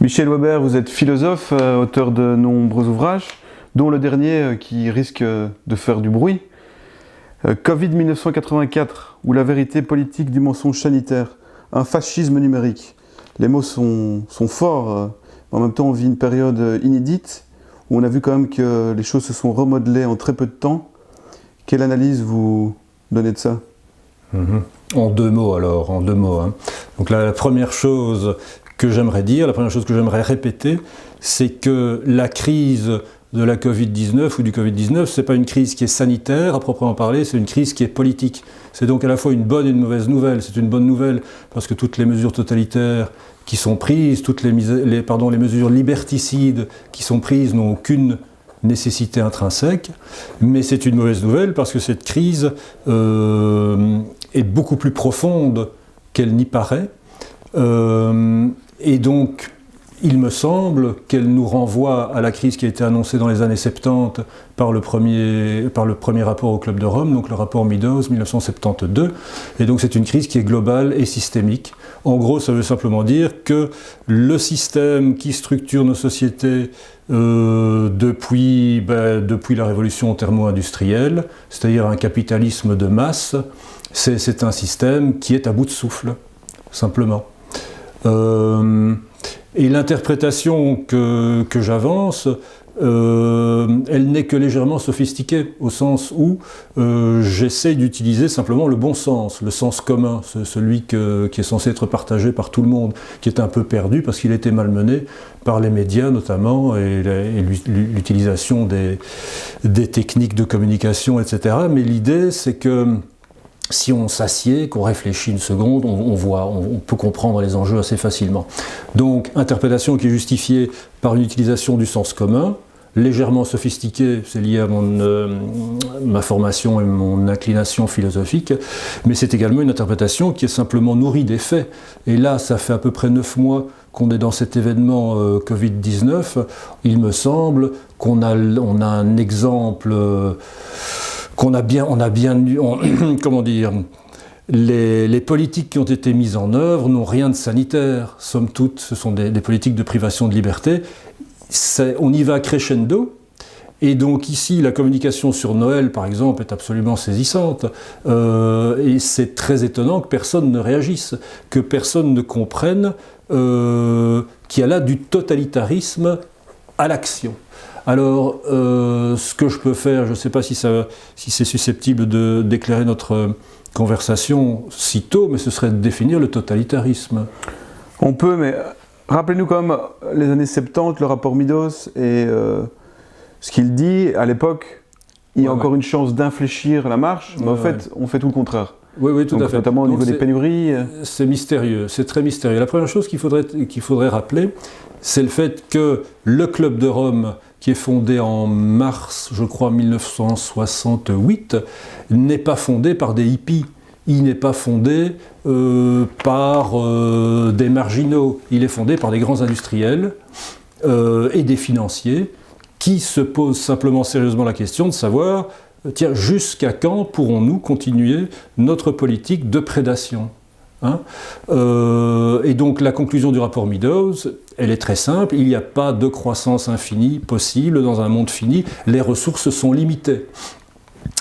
Michel Weber, vous êtes philosophe, auteur de nombreux ouvrages, dont le dernier qui risque de faire du bruit, Covid 1984, ou la vérité politique du mensonge sanitaire, un fascisme numérique. Les mots sont forts, mais en même temps on vit une période inédite, où on a vu quand même que les choses se sont remodelées en très peu de temps. Quelle analyse vous donnez de ça ? En deux mots alors, en deux mots. Donc la première chose que j'aimerais dire, la première chose que j'aimerais répéter, c'est que la crise de la Covid-19 ou du Covid-19, ce n'est pas une crise qui est sanitaire à proprement parler, c'est une crise qui est politique. C'est donc à la fois une bonne et une mauvaise nouvelle. C'est une bonne nouvelle parce que toutes les mesures totalitaires qui sont prises, toutes les mesures liberticides qui sont prises n'ont aucune nécessité intrinsèque, mais c'est une mauvaise nouvelle parce que cette crise est beaucoup plus profonde qu'elle n'y paraît. Et donc, il me semble qu'elle nous renvoie à la crise qui a été annoncée dans les années 70 par le premier rapport au Club de Rome, donc le rapport Meadows 1972. Et donc c'est une crise qui est globale et systémique. En gros, ça veut simplement dire que le système qui structure nos sociétés depuis la révolution thermo-industrielle, c'est-à-dire un capitalisme de masse, c'est un système qui est à bout de souffle, simplement. Et l'interprétation que j'avance, elle n'est que légèrement sophistiquée, au sens où j'essaie d'utiliser simplement le bon sens, le sens commun, celui qui est censé être partagé par tout le monde, qui est un peu perdu parce qu'il a été malmené par les médias notamment, et l'utilisation des techniques de communication, etc. Mais l'idée, c'est que si on s'assied, qu'on réfléchit une seconde, on peut comprendre les enjeux assez facilement. Donc, interprétation qui est justifiée par une utilisation du sens commun, légèrement sophistiquée, c'est lié à ma formation et mon inclination philosophique, mais c'est également une interprétation qui est simplement nourrie des faits. Et là, ça fait à peu près 9 mois qu'on est dans cet événement Covid-19. Il me semble qu'on a un exemple... qu'on a bien comment dire, les politiques qui ont été mises en œuvre n'ont rien de sanitaire, somme toute, ce sont des politiques de privation de liberté. On y va crescendo, et donc ici, la communication sur Noël, par exemple, est absolument saisissante, et c'est très étonnant que personne ne réagisse, que personne ne comprenne qu'il y a là du totalitarisme à l'action. Alors, ce que je peux faire, je ne sais pas si c'est susceptible d'éclairer notre conversation si tôt, mais ce serait de définir le totalitarisme. On peut, mais rappelez-nous quand même les années 70, le rapport Meadows, et ce qu'il dit, à l'époque, il y a encore une chance d'infléchir la marche, mais en fait, on fait tout le contraire. Oui, tout à fait. Notamment au niveau des pénuries. C'est mystérieux, c'est très mystérieux. La première chose qu'il faudrait rappeler, c'est le fait que le Club de Rome, qui est fondé en mars, je crois, 1968, n'est pas fondé par des hippies. Il n'est pas fondé par des marginaux. Il est fondé par des grands industriels et des financiers qui se posent simplement sérieusement la question de savoir, tiens, jusqu'à quand pourrons-nous continuer notre politique de prédation ? Et donc la conclusion du rapport Meadows, elle est très simple, il n'y a pas de croissance infinie possible dans un monde fini, les ressources sont limitées.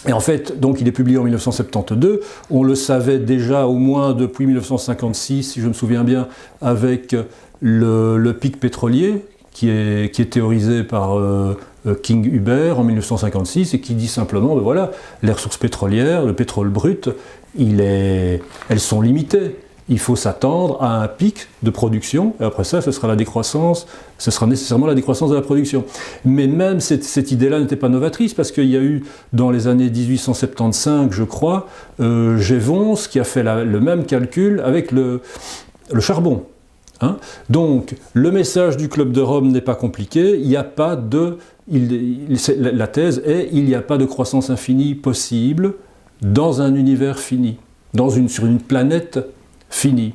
Et en fait, donc il est publié en 1972, on le savait déjà au moins depuis 1956, si je me souviens bien, avec le pic pétrolier, qui est théorisé par King Huber en 1956, et qui dit simplement, voilà, les ressources pétrolières, le pétrole brut, elles sont limitées. Il faut s'attendre à un pic de production, et après ça, ce sera nécessairement la décroissance de la production. Mais même cette idée-là n'était pas novatrice, parce qu'il y a eu, dans les années 1875, je crois, Jevons qui a fait le même calcul avec le charbon. Donc, le message du Club de Rome n'est pas compliqué, il n'y a pas la thèse est il n'y a pas de croissance infinie possible dans un univers fini, sur une planète finie.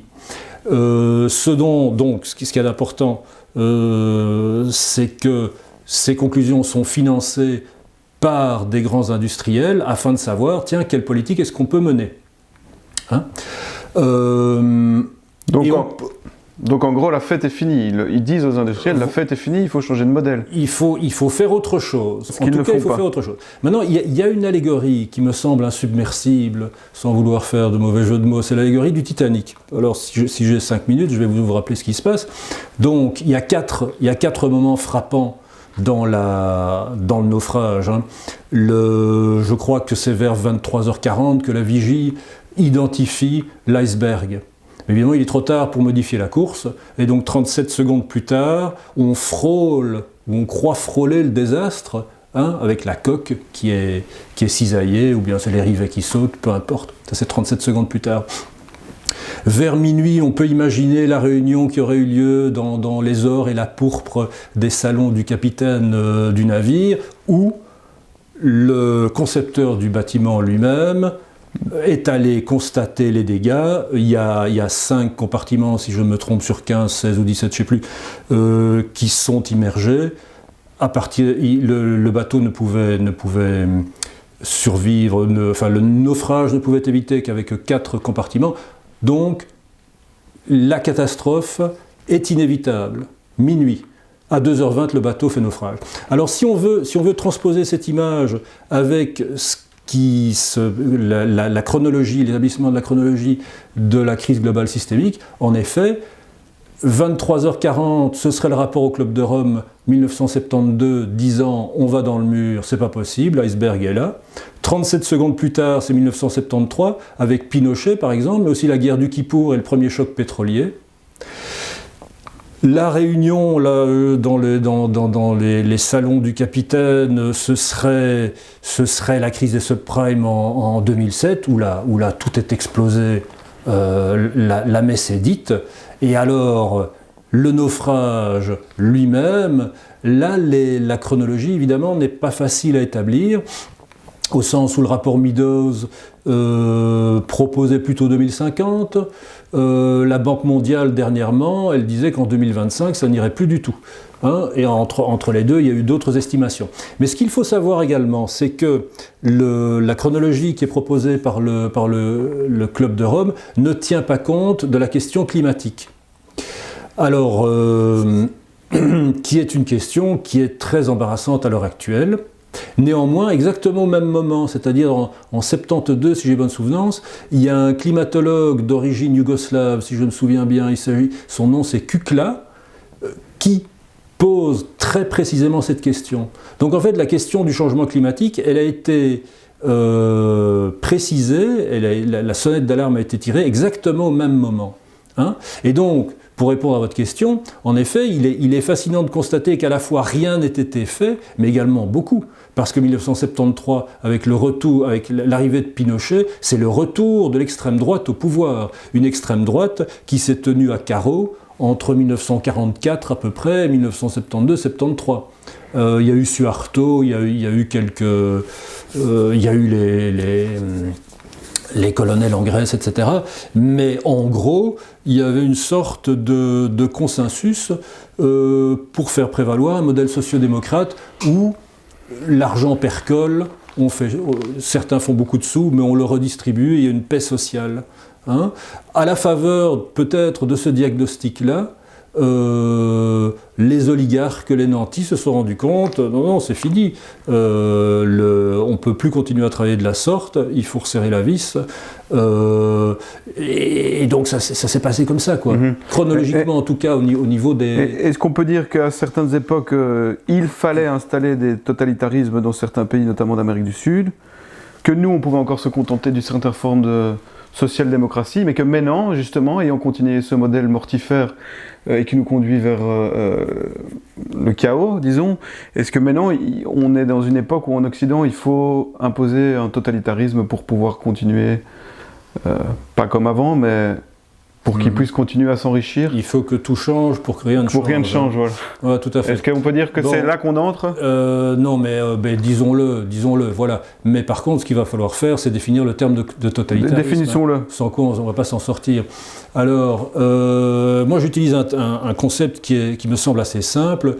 Ce qu'il y a d'important, c'est que ces conclusions sont financées par des grands industriels afin de savoir, tiens, quelle politique est-ce qu'on peut mener ? Donc en gros, la fête est finie. Ils disent aux industriels, la fête est finie, il faut changer de modèle. Il faut faire autre chose. En tout cas, il faut faire autre chose. Maintenant, il y a une allégorie qui me semble insubmersible, sans vouloir faire de mauvais jeu de mots, c'est l'allégorie du Titanic. Alors, si j'ai 5 minutes, je vais vous rappeler ce qui se passe. Donc, il y a quatre moments frappants dans le naufrage. Hein. Je crois que c'est vers 23h40 que la vigie identifie l'iceberg. Évidemment, il est trop tard pour modifier la course, et donc 37 secondes plus tard, on croit frôler le désastre, hein, avec la coque qui est cisaillée, ou bien c'est les rivets qui sautent, peu importe. Ça, c'est 37 secondes plus tard. Vers minuit, on peut imaginer la réunion qui aurait eu lieu dans les ors et la pourpre des salons du capitaine du navire, où le concepteur du bâtiment lui-même est allé constater les dégâts. Il y a 5 compartiments, si je ne me trompe, sur 15, 16 ou 17, je ne sais plus, qui sont immergés. Le bateau ne pouvait survivre, le naufrage ne pouvait être évité qu'avec 4 compartiments. Donc, la catastrophe est inévitable. Minuit. À 2h20, le bateau fait naufrage. Alors, si on veut transposer cette image avec la chronologie, l'établissement de la chronologie de la crise globale systémique, en effet, 23h40, ce serait le rapport au Club de Rome 1972, disant on va dans le mur, c'est pas possible, l'iceberg est là. 37 secondes plus tard, c'est 1973, avec Pinochet par exemple, mais aussi la guerre du Kippour et le premier choc pétrolier. La réunion là, dans les salons du capitaine, ce serait la crise des subprimes en 2007, où là tout est explosé, la messe est dite, et alors le naufrage lui-même, là la chronologie évidemment n'est pas facile à établir, au sens où le rapport Meadows proposait plutôt 2050, la Banque mondiale dernièrement, elle disait qu'en 2025 ça n'irait plus du tout. Hein, et entre les deux, il y a eu d'autres estimations. Mais ce qu'il faut savoir également, c'est que la chronologie qui est proposée par le Club de Rome ne tient pas compte de la question climatique. Alors, qui est une question qui est très embarrassante à l'heure actuelle. Néanmoins, exactement au même moment, c'est-à-dire en 72, si j'ai bonne souvenance, il y a un climatologue d'origine yougoslave, si je me souviens bien, son nom c'est Kukla, qui pose très précisément cette question. Donc en fait, la question du changement climatique, elle a été précisée, la sonnette d'alarme a été tirée exactement au même moment. Hein. Et donc, pour répondre à votre question, en effet, il est fascinant de constater qu'à la fois rien n'a été fait, mais également beaucoup. Parce que 1973, avec l'arrivée de Pinochet, c'est le retour de l'extrême droite au pouvoir. Une extrême droite qui s'est tenue à carreau entre 1944 à peu près et 1972-73. Il y a eu Suharto, il y a eu les colonels en Grèce, etc. Mais en gros, il y avait une sorte de consensus pour faire prévaloir un modèle sociodémocrate où l'argent percole, certains font beaucoup de sous, mais on le redistribue et il y a une paix sociale. Hein. À la faveur peut-être de ce diagnostic-là, les oligarques, les nantis se sont rendus compte, non, c'est fini, on ne peut plus continuer à travailler de la sorte, il faut resserrer la vis, et donc ça s'est passé comme ça, quoi. Chronologiquement en tout cas, au niveau des... Est-ce qu'on peut dire qu'à certaines époques, il fallait installer des totalitarismes dans certains pays, notamment d'Amérique du Sud, que nous, on pouvait encore se contenter d'une certaine forme de social-démocratie, mais que maintenant, justement, ayant continué ce modèle mortifère et qui nous conduit vers le chaos, disons, est-ce que maintenant, on est dans une époque où en Occident, il faut imposer un totalitarisme pour pouvoir continuer, pas comme avant, mais pour qu'ils puissent continuer à s'enrichir? Il faut que tout change pour que rien ne change. Pour que rien ne change, voilà. Ouais, tout à fait. Est-ce qu'on peut dire que c'est là qu'on entre? Non, mais disons-le, voilà. Mais par contre, ce qu'il va falloir faire, c'est définir le terme de totalitarisme. Définissons-le. Hein, sans quoi, on ne va pas s'en sortir. Alors, moi, j'utilise un concept qui me semble assez simple.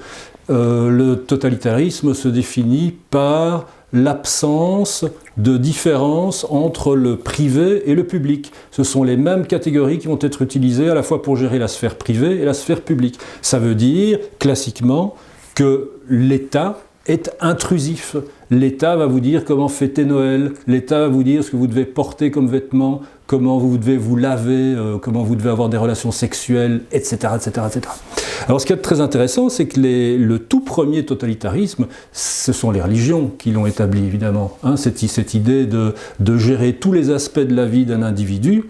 Le totalitarisme se définit par l'absence de différence entre le privé et le public. Ce sont les mêmes catégories qui vont être utilisées à la fois pour gérer la sphère privée et la sphère publique. Ça veut dire, classiquement, que l'État est intrusif. L'État va vous dire comment fêter Noël, l'État va vous dire ce que vous devez porter comme vêtements, comment vous devez vous laver, comment vous devez avoir des relations sexuelles, etc., etc., etc. Alors ce qui est très intéressant, c'est que le tout premier totalitarisme, ce sont les religions qui l'ont établi, évidemment. Hein, cette idée de gérer tous les aspects de la vie d'un individu,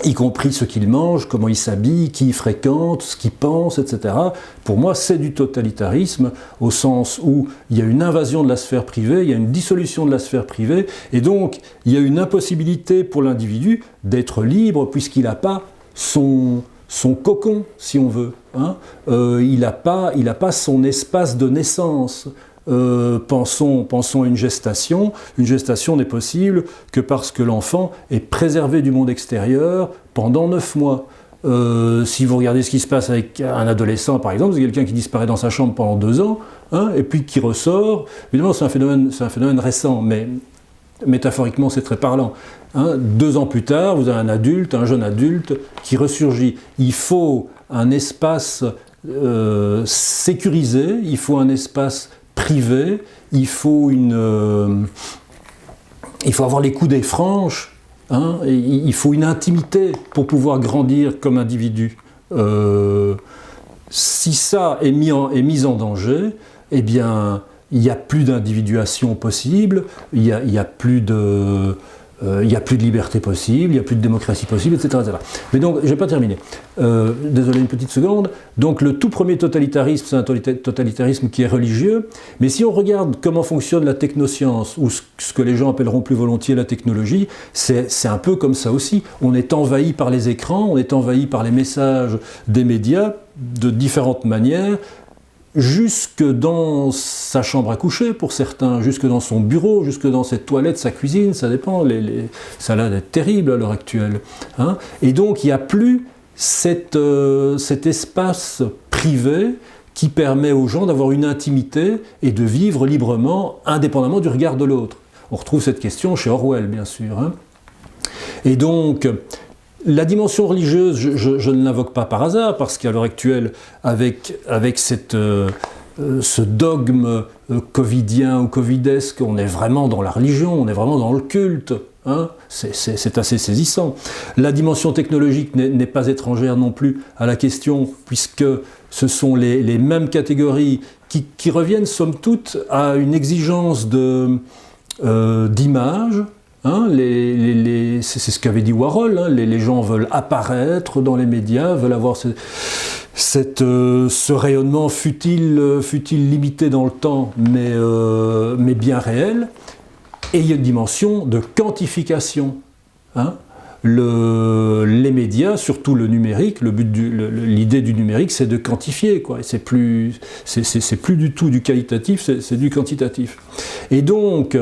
y compris ce qu'il mange, comment il s'habille, qui il fréquente, ce qu'il pense, etc. Pour moi, c'est du totalitarisme, au sens où il y a une invasion de la sphère privée, il y a une dissolution de la sphère privée, et donc il y a une impossibilité pour l'individu d'être libre, puisqu'il n'a pas son cocon, si on veut. Hein. Il n'a pas son espace de naissance. Pensons à une gestation. Une gestation n'est possible que parce que l'enfant est préservé du monde extérieur pendant 9 mois. Si vous regardez ce qui se passe avec un adolescent, par exemple, c'est quelqu'un qui disparaît dans sa chambre pendant 2 ans, hein, et puis qui ressort. Évidemment, c'est un phénomène récent, mais métaphoriquement, c'est très parlant. Hein, 2 ans plus tard, vous avez un jeune adulte, qui ressurgit. Il faut un espace sécurisé, il faut un espace privé, il faut avoir les coudées franches, hein, il faut une intimité pour pouvoir grandir comme individu. Si ça est mis en danger, eh bien, il n'y a plus d'individuation possible, il n'y a plus de liberté possible, il n'y a plus de démocratie possible, etc. etc. Mais donc, je ne vais pas terminer. Désolé, une petite seconde. Donc, le tout premier totalitarisme, c'est un totalitarisme qui est religieux. Mais si on regarde comment fonctionne la technoscience, ou ce que les gens appelleront plus volontiers la technologie, c'est un peu comme ça aussi. On est envahi par les écrans, on est envahi par les messages des médias de différentes manières, jusque dans sa chambre à coucher pour certains, jusque dans son bureau, jusque dans ses toilettes, sa cuisine, ça dépend, ça a l'air d'être terrible à l'heure actuelle. Hein. Et donc il n'y a plus cet espace privé qui permet aux gens d'avoir une intimité et de vivre librement, indépendamment du regard de l'autre. On retrouve cette question chez Orwell, bien sûr. Hein. Et donc, la dimension religieuse, je ne l'invoque pas par hasard, parce qu'à l'heure actuelle, avec ce dogme covidien ou covidesque, on est vraiment dans la religion, on est vraiment dans le culte. Hein, c'est assez saisissant. La dimension technologique n'est pas étrangère non plus à la question, puisque ce sont les mêmes catégories qui reviennent somme toute à une exigence d'image. Hein, c'est ce qu'avait dit Warhol, hein, les gens veulent apparaître dans les médias, veulent avoir ce rayonnement futile limité dans le temps, mais bien réel. Et il y a une dimension de quantification. Hein. Les médias, surtout le numérique, l'idée du numérique, c'est de quantifier, quoi. C'est plus du tout du qualitatif, c'est du quantitatif. Et donc,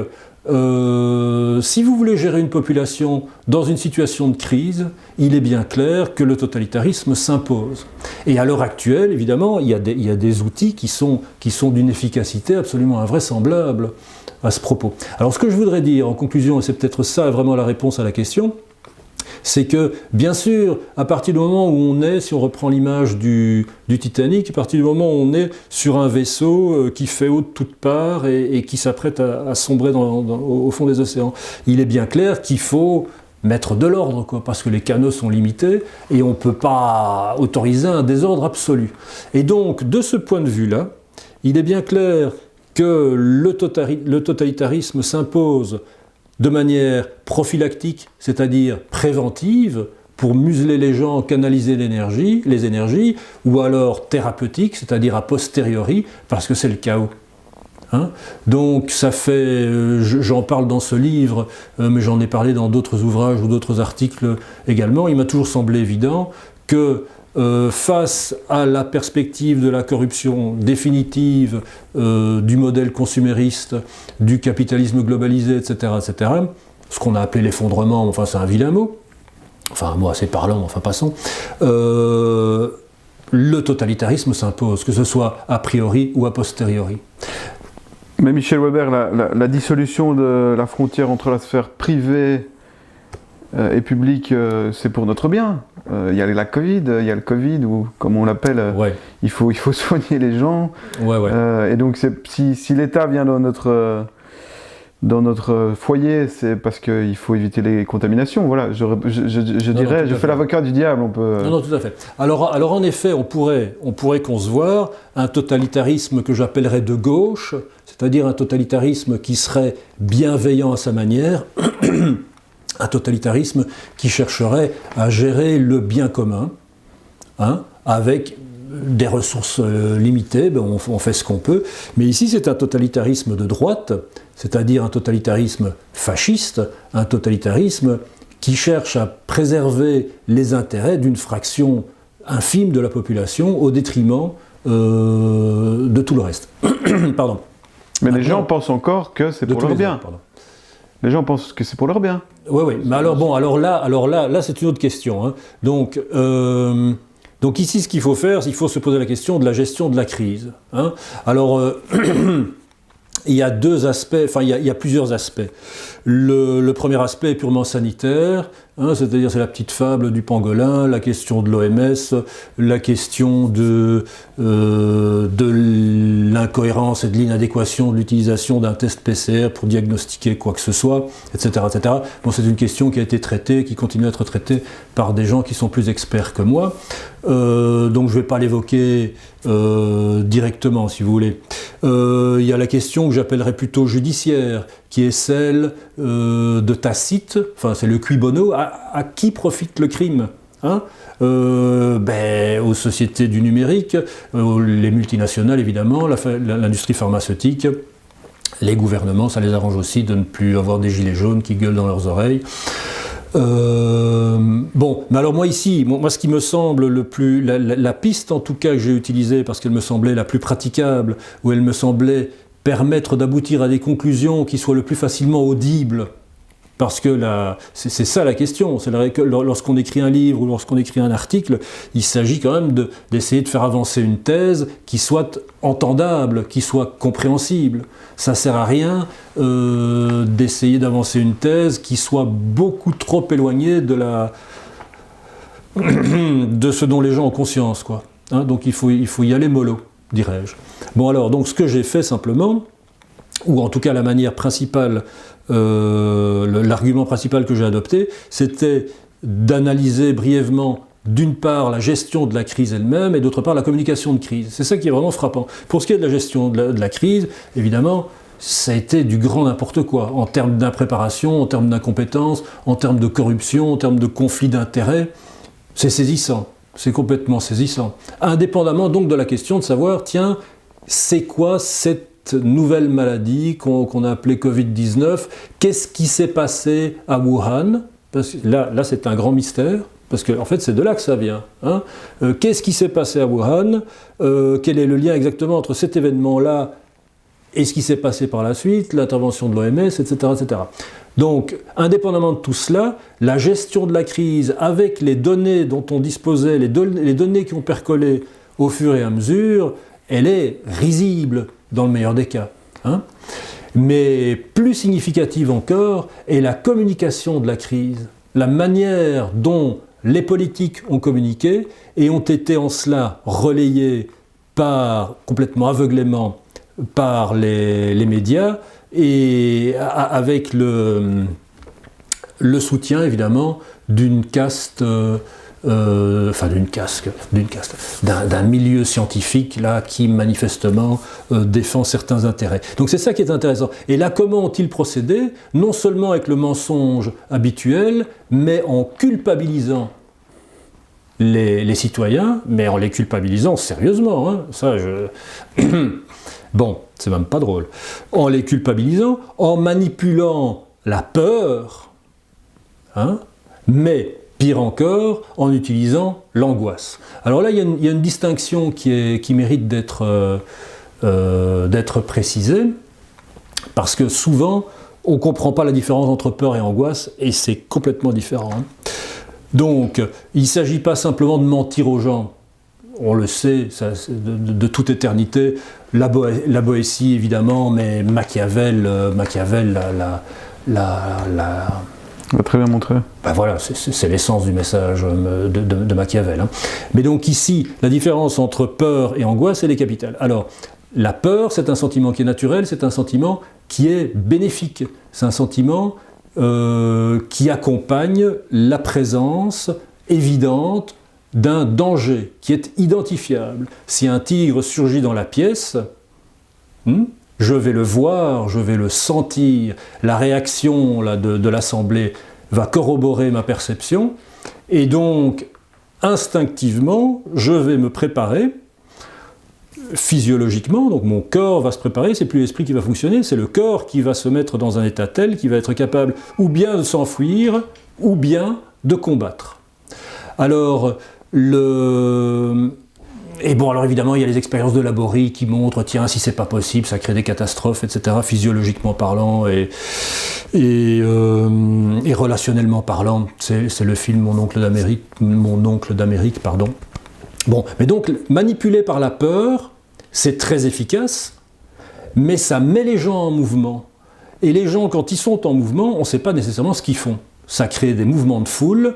si vous voulez gérer une population dans une situation de crise, il est bien clair que le totalitarisme s'impose. Et à l'heure actuelle, évidemment, il y a des outils qui sont d'une efficacité absolument invraisemblable à ce propos. Alors ce que je voudrais dire en conclusion, et c'est peut-être ça vraiment la réponse à la question, c'est que, bien sûr, à partir du moment où on est, si on reprend l'image du Titanic, à partir du moment où on est sur un vaisseau qui fait eau de toutes parts et qui s'apprête à sombrer au fond des océans, il est bien clair qu'il faut mettre de l'ordre, quoi, parce que les canaux sont limités et on ne peut pas autoriser un désordre absolu. Et donc, de ce point de vue-là, il est bien clair que le totalitarisme s'impose de manière prophylactique, c'est-à-dire préventive, pour museler les gens, canaliser les énergies, ou alors thérapeutique, c'est-à-dire a posteriori, parce que c'est le chaos. Hein. Donc ça fait, j'en parle dans ce livre, mais j'en ai parlé dans d'autres ouvrages ou d'autres articles également, il m'a toujours semblé évident que face à la perspective de la corruption définitive du modèle consumériste, du capitalisme globalisé, etc., etc., ce qu'on a appelé l'effondrement, enfin c'est un vilain mot, enfin un mot assez parlant, enfin passons, le totalitarisme s'impose, que ce soit a priori ou a posteriori. Mais Michel Weber, la dissolution de la frontière entre la sphère privée et publique, c'est pour notre bien. Il y a la Covid, il y a le Covid, ou comme on l'appelle, Ouais. il faut soigner les gens. Ouais. Et donc si l'État vient dans notre foyer, c'est parce qu'il faut éviter les contaminations. Voilà, je dirais, je fais l'avocat du diable, on peut... Non, tout à fait. Alors en effet, on pourrait concevoir un totalitarisme que j'appellerais de gauche, c'est-à-dire un totalitarisme qui serait bienveillant à sa manière, un totalitarisme qui chercherait à gérer le bien commun, hein, avec des ressources limitées, on fait ce qu'on peut. Mais ici, c'est un totalitarisme de droite, c'est-à-dire un totalitarisme fasciste, un totalitarisme qui cherche à préserver les intérêts d'une fraction infime de la population au détriment de tout le reste. Pardon. Mais les gens pensent encore que c'est pour leur bien. Les gens pensent que c'est pour leur bien. Oui. Mais alors là, c'est une autre question. Hein. Donc ici, ce qu'il faut faire, il faut se poser la question de la gestion de la crise. Hein. Alors, il y a deux aspects, enfin il y a plusieurs aspects. Le premier aspect est purement sanitaire, hein, c'est-à-dire c'est la petite fable du pangolin, la question de l'OMS, la question de l'incohérence et de l'inadéquation de l'utilisation d'un test PCR pour diagnostiquer quoi que ce soit, etc. Bon, c'est une question qui a été traitée, qui continue à être traitée par des gens qui sont plus experts que moi. Donc je ne vais pas l'évoquer directement, si vous voulez. Il y a la question que j'appellerais plutôt judiciaire, qui est celle de Tacite, enfin c'est le cui bono, à qui profite le crime, hein, aux sociétés du numérique, les multinationales évidemment, l'industrie pharmaceutique, les gouvernements, ça les arrange aussi de ne plus avoir des gilets jaunes qui gueulent dans leurs oreilles. Bon, mais alors moi ici, moi ce qui me semble le plus, la piste en tout cas que j'ai utilisée parce qu'elle me semblait la plus praticable, où elle me semblait permettre d'aboutir à des conclusions qui soient le plus facilement audibles, parce que c'est ça la question, c'est que lorsqu'on écrit un livre ou lorsqu'on écrit un article, il s'agit quand même d'essayer de faire avancer une thèse qui soit entendable, qui soit compréhensible. Ça ne sert à rien d'essayer d'avancer une thèse qui soit beaucoup trop éloignée de ce dont les gens ont conscience, quoi. Hein, donc il faut y aller mollo, dirais-je. Bon alors, donc ce que j'ai fait simplement, ou en tout cas la manière principale, l'argument principal que j'ai adopté, c'était d'analyser brièvement d'une part la gestion de la crise elle-même et d'autre part la communication de crise. C'est ça qui est vraiment frappant. Pour ce qui est de la gestion de la crise, évidemment, ça a été du grand n'importe quoi, en termes d'impréparation, en termes d'incompétence, en termes de corruption, en termes de conflit d'intérêts. C'est saisissant, c'est complètement saisissant. Indépendamment donc de la question de savoir, tiens, c'est quoi cette nouvelle maladie qu'on a appelée Covid-19 ? Qu'est-ce qui s'est passé à Wuhan ? Parce que là c'est un grand mystère. Parce qu'en fait, c'est de là que ça vient. Hein. Qu'est-ce qui s'est passé à Wuhan ? Quel est le lien exactement entre cet événement-là et ce qui s'est passé par la suite, l'intervention de l'OMS, etc., etc. Donc, indépendamment de tout cela, la gestion de la crise avec les données dont on disposait, les données qui ont percolé au fur et à mesure, elle est risible dans le meilleur des cas. Hein. Mais plus significative encore est la communication de la crise, la manière dont les politiques ont communiqué et ont été en cela relayés complètement aveuglément par les médias et avec le soutien évidemment d'une caste, d'un milieu scientifique là qui manifestement défend certains intérêts. Donc c'est ça qui est intéressant. Et là, comment ont-ils procédé ? Non seulement avec le mensonge habituel, mais en culpabilisant les citoyens, mais en les culpabilisant sérieusement. Hein. Bon, c'est même pas drôle. En les culpabilisant, en manipulant la peur, hein, mais pire encore, en utilisant l'angoisse. Alors là, il y a une distinction qui mérite d'être précisée, parce que souvent, on ne comprend pas la différence entre peur et angoisse, et c'est complètement différent. Hein. Donc, il ne s'agit pas simplement de mentir aux gens. on le sait, ça, de toute éternité, la Boétie évidemment, mais Machiavel On va très bien montrer. Ben voilà, c'est l'essence du message de Machiavel. Hein. Mais donc ici, la différence entre peur et angoisse, elle est capitale. Alors, la peur, c'est un sentiment qui est naturel, c'est un sentiment qui est bénéfique. C'est un sentiment qui accompagne la présence évidente d'un danger qui est identifiable. Si un tigre surgit dans la pièce, je vais le voir, je vais le sentir, la réaction là, de l'Assemblée va corroborer ma perception, et donc instinctivement, je vais me préparer, physiologiquement, donc mon corps va se préparer, c'est plus l'esprit qui va fonctionner, c'est le corps qui va se mettre dans un état tel qui va être capable ou bien de s'enfuir, ou bien de combattre. Alors, et bon, alors évidemment, il y a les expériences de laborie qui montrent, tiens, si c'est pas possible, ça crée des catastrophes, etc., physiologiquement parlant et relationnellement parlant. C'est le film Mon oncle d'Amérique, pardon. Bon, mais donc, manipuler par la peur, c'est très efficace, mais ça met les gens en mouvement. Et les gens, quand ils sont en mouvement, on ne sait pas nécessairement ce qu'ils font. Ça crée des mouvements de foule,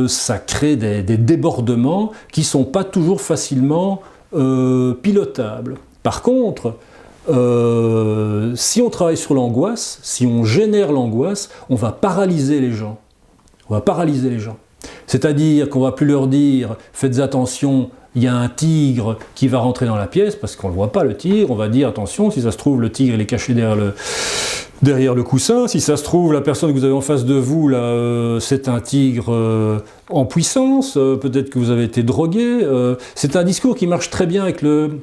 ça crée des débordements qui ne sont pas toujours facilement pilotables. Par contre, si on travaille sur l'angoisse, si on génère l'angoisse, on va paralyser les gens. On va paralyser les gens. C'est-à-dire qu'on ne va plus leur dire « faites attention, il y a un tigre qui va rentrer dans la pièce », parce qu'on ne le voit pas le tigre, on va dire « attention, si ça se trouve, le tigre il est caché derrière le coussin, si ça se trouve, la personne que vous avez en face de vous, là, c'est un tigre en puissance, peut-être que vous avez été drogué. » C'est un discours qui marche très bien avec le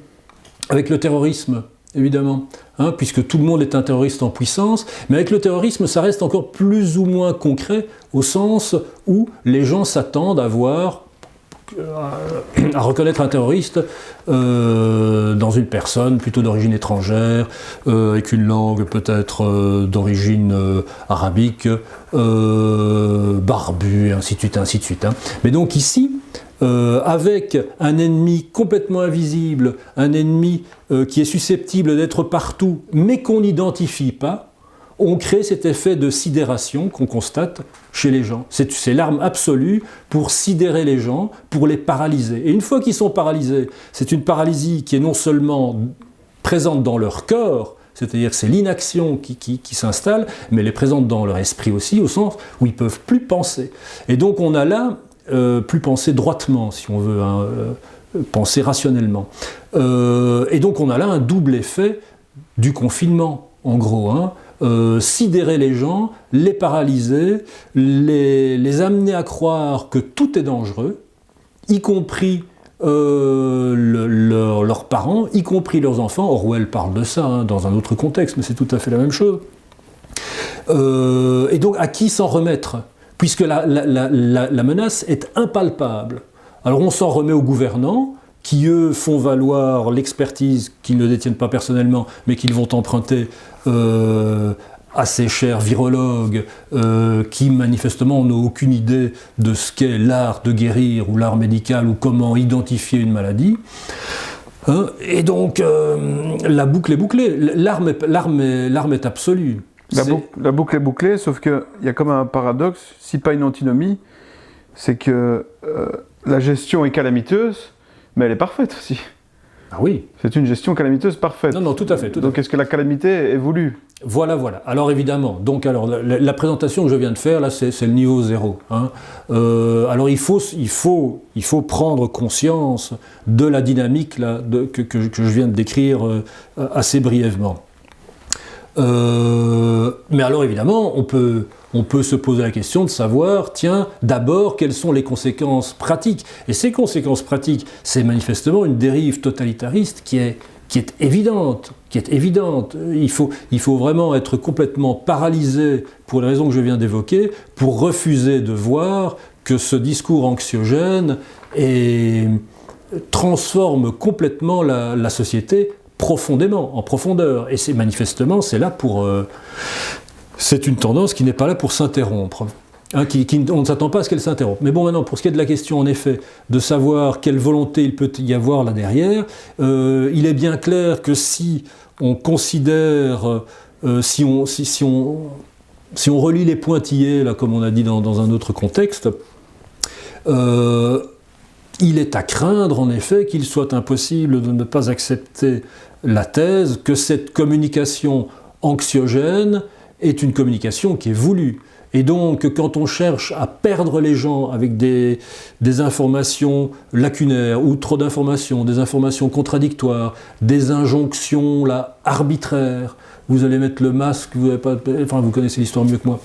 terrorisme, évidemment, hein, puisque tout le monde est un terroriste en puissance, mais avec le terrorisme, ça reste encore plus ou moins concret, au sens où les gens s'attendent à reconnaître un terroriste dans une personne plutôt d'origine étrangère, avec une langue peut-être d'origine arabique, barbu, et ainsi de suite, ainsi de suite. Hein. Mais donc ici, avec un ennemi complètement invisible, un ennemi qui est susceptible d'être partout, mais qu'on n'identifie pas, on crée cet effet de sidération qu'on constate chez les gens. C'est l'arme absolue pour sidérer les gens, pour les paralyser. Et une fois qu'ils sont paralysés, c'est une paralysie qui est non seulement présente dans leur corps, c'est-à-dire que c'est l'inaction qui s'installe, mais elle est présente dans leur esprit aussi, au sens où ils ne peuvent plus penser. Et donc on a là, plus penser droitement, si on veut, hein, penser rationnellement. Et donc on a là un double effet du confinement, en gros, hein. Sidérer les gens, les paralyser, les amener à croire que tout est dangereux, y compris leurs parents, y compris leurs enfants. Orwell parle de ça hein, dans un autre contexte, mais c'est tout à fait la même chose. Et donc à qui s'en remettre ? Puisque la menace est impalpable. Alors on s'en remet aux gouvernants, qui eux font valoir l'expertise qu'ils ne détiennent pas personnellement, mais qu'ils vont emprunter à ces chers virologues qui manifestement n'ont aucune idée de ce qu'est l'art de guérir ou l'art médical ou comment identifier une maladie. Hein, et donc la boucle est bouclée, l'arme est absolue. La boucle est bouclée, sauf qu'il y a comme un paradoxe, si pas une antinomie, c'est que la gestion est calamiteuse, mais elle est parfaite aussi. Ah oui. C'est une gestion calamiteuse parfaite. Non, tout à fait. Donc est-ce que la calamité est voulue ? Voilà. Alors évidemment, la présentation que je viens de faire, là, c'est le niveau 0. Hein. Alors il faut prendre conscience de la dynamique là, que je viens de décrire assez brièvement. Mais alors évidemment, on peut se poser la question de savoir, tiens, d'abord, quelles sont les conséquences pratiques ? Et ces conséquences pratiques, c'est manifestement une dérive totalitariste qui est évidente. Il faut vraiment être complètement paralysé pour les raisons que je viens d'évoquer, pour refuser de voir que ce discours anxiogène transforme complètement la société profondément, en profondeur. Et c'est manifestement, c'est là pour... c'est une tendance qui n'est pas là pour s'interrompre. On ne s'attend pas à ce qu'elle s'interrompe. Mais bon, maintenant, pour ce qui est de la question, en effet, de savoir quelle volonté il peut y avoir là derrière, il est bien clair que si on considère, si on relie les pointillés, là, comme on a dit dans un autre contexte, il est à craindre, en effet, qu'il soit impossible de ne pas accepter la thèse que cette communication anxiogène est une communication qui est voulue. Et donc, quand on cherche à perdre les gens avec des informations lacunaires ou trop d'informations, des informations contradictoires, des injonctions là, arbitraires, vous allez mettre le masque, vous connaissez l'histoire mieux que moi,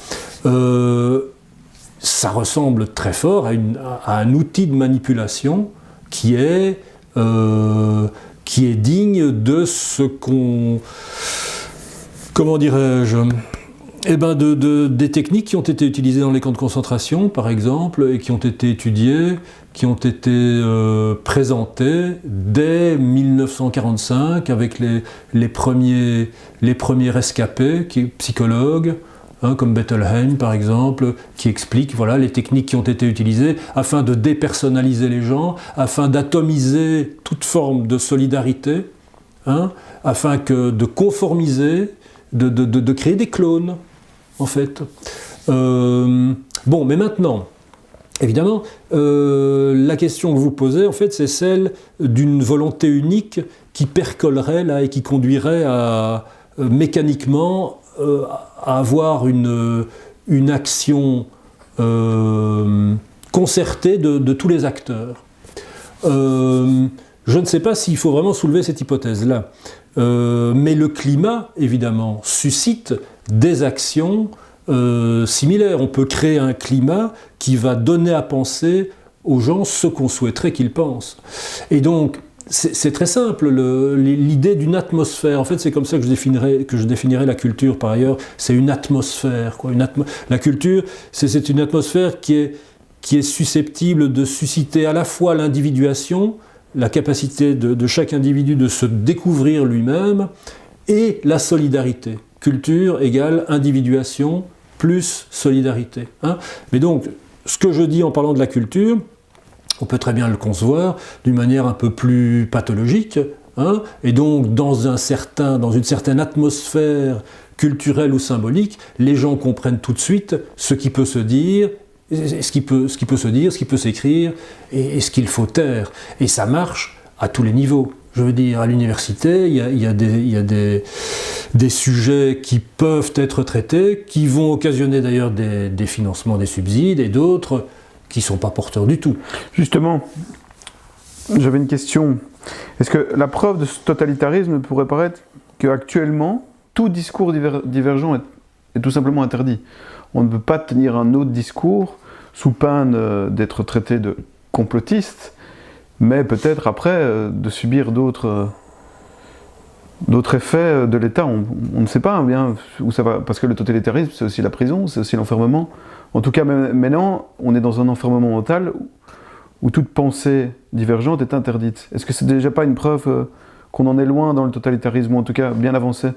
ça ressemble très fort à un outil de manipulation qui est digne de ce qu'on... Comment dirais-je ? Des techniques qui ont été utilisées dans les camps de concentration, par exemple, et qui ont été étudiées, qui ont été présentées dès 1945 avec les premiers rescapés, psychologues, comme Bettelheim par exemple, qui expliquent les techniques qui ont été utilisées afin de dépersonnaliser les gens, afin d'atomiser toute forme de solidarité, afin de conformiser, de créer des clones, en fait. Mais maintenant, évidemment, la question que vous posez, en fait, c'est celle d'une volonté unique qui percolerait là et qui conduirait à mécaniquement à avoir une action concertée de tous les acteurs. Je ne sais pas s'il faut vraiment soulever cette hypothèse-là, mais le climat, évidemment, suscite des actions similaires. On peut créer un climat qui va donner à penser aux gens ce qu'on souhaiterait qu'ils pensent. Et donc, c'est très simple, l'idée d'une atmosphère, en fait c'est comme ça que je définirais la culture par ailleurs, c'est une atmosphère. La culture, c'est une atmosphère qui est susceptible de susciter à la fois l'individuation, la capacité de chaque individu de se découvrir lui-même, et la solidarité. Culture égale individuation plus solidarité. Mais donc, ce que je dis en parlant de la culture, on peut très bien le concevoir d'une manière un peu plus pathologique, et donc dans une certaine atmosphère culturelle ou symbolique, les gens comprennent tout de suite ce qui peut se dire, ce qui peut s'écrire, et ce qu'il faut taire. Et ça marche à tous les niveaux. Je veux dire, à l'université, il y a des sujets qui peuvent être traités, qui vont occasionner d'ailleurs des financements, des subsides, et d'autres qui ne sont pas porteurs du tout. Justement, j'avais une question. Est-ce que la preuve de ce totalitarisme pourrait paraître qu'actuellement, tout discours divergent est tout simplement interdit? On ne peut pas tenir un autre discours sous peine d'être traité de complotiste, mais peut-être après de subir d'autres effets de l'État. On ne sait pas bien où ça va, parce que le totalitarisme, c'est aussi la prison, c'est aussi l'enfermement. En tout cas, maintenant, on est dans un enfermement mental où toute pensée divergente est interdite. Est-ce que c'est déjà pas une preuve qu'on en est loin dans le totalitarisme, ou en tout cas bien avancé?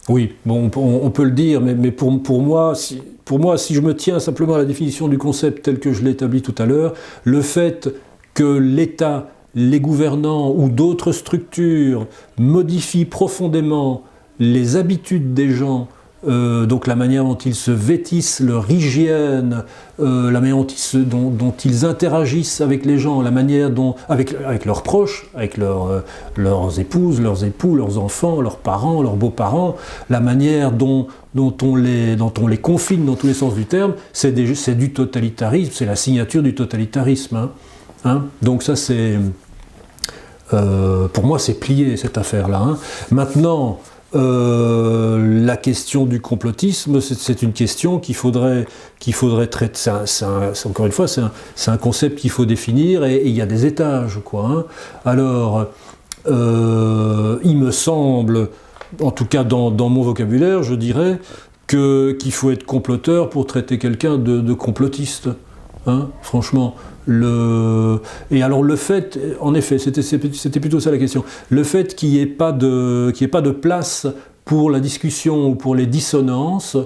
Oui, bon, on peut le dire, mais pour moi, si je me tiens simplement à la définition du concept tel que je l'ai établi tout à l'heure, le fait que l'État, les gouvernants ou d'autres structures modifient profondément les habitudes des gens, donc la manière dont ils se vêtissent, leur hygiène, la manière dont ils interagissent avec les gens, la manière dont, avec leurs proches, avec leurs épouses, leurs époux, leurs enfants, leurs parents, leurs beaux-parents, la manière dont on les confine dans tous les sens du terme, c'est du totalitarisme, c'est la signature du totalitarisme. Donc ça c'est... pour moi c'est plié cette affaire-là. Maintenant, la question du complotisme, c'est une question qu'il faudrait traiter. Encore une fois, c'est un concept qu'il faut définir, et il y a des étages, quoi. Alors, il me semble, en tout cas dans mon vocabulaire, je dirais qu'il faut être comploteur pour traiter quelqu'un de complotiste. Franchement. Et alors le fait, en effet, c'était plutôt ça la question, le fait qu'il n'y ait pas de place pour la discussion ou pour les dissonances,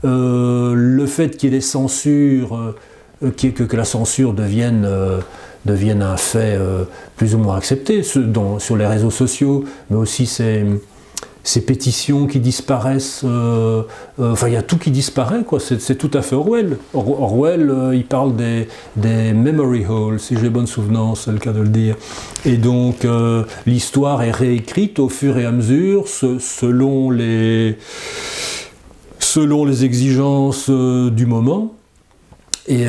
le fait qu'il y ait des censures, que la censure devienne un fait plus ou moins accepté sur les réseaux sociaux, mais aussi ces pétitions qui disparaissent, il y a tout qui disparaît, quoi. C'est tout à fait Orwell. Orwell, il parle des memory holes, si j'ai bonne souvenance, c'est le cas de le dire. Et donc, l'histoire est réécrite au fur et à mesure, selon les exigences du moment. Et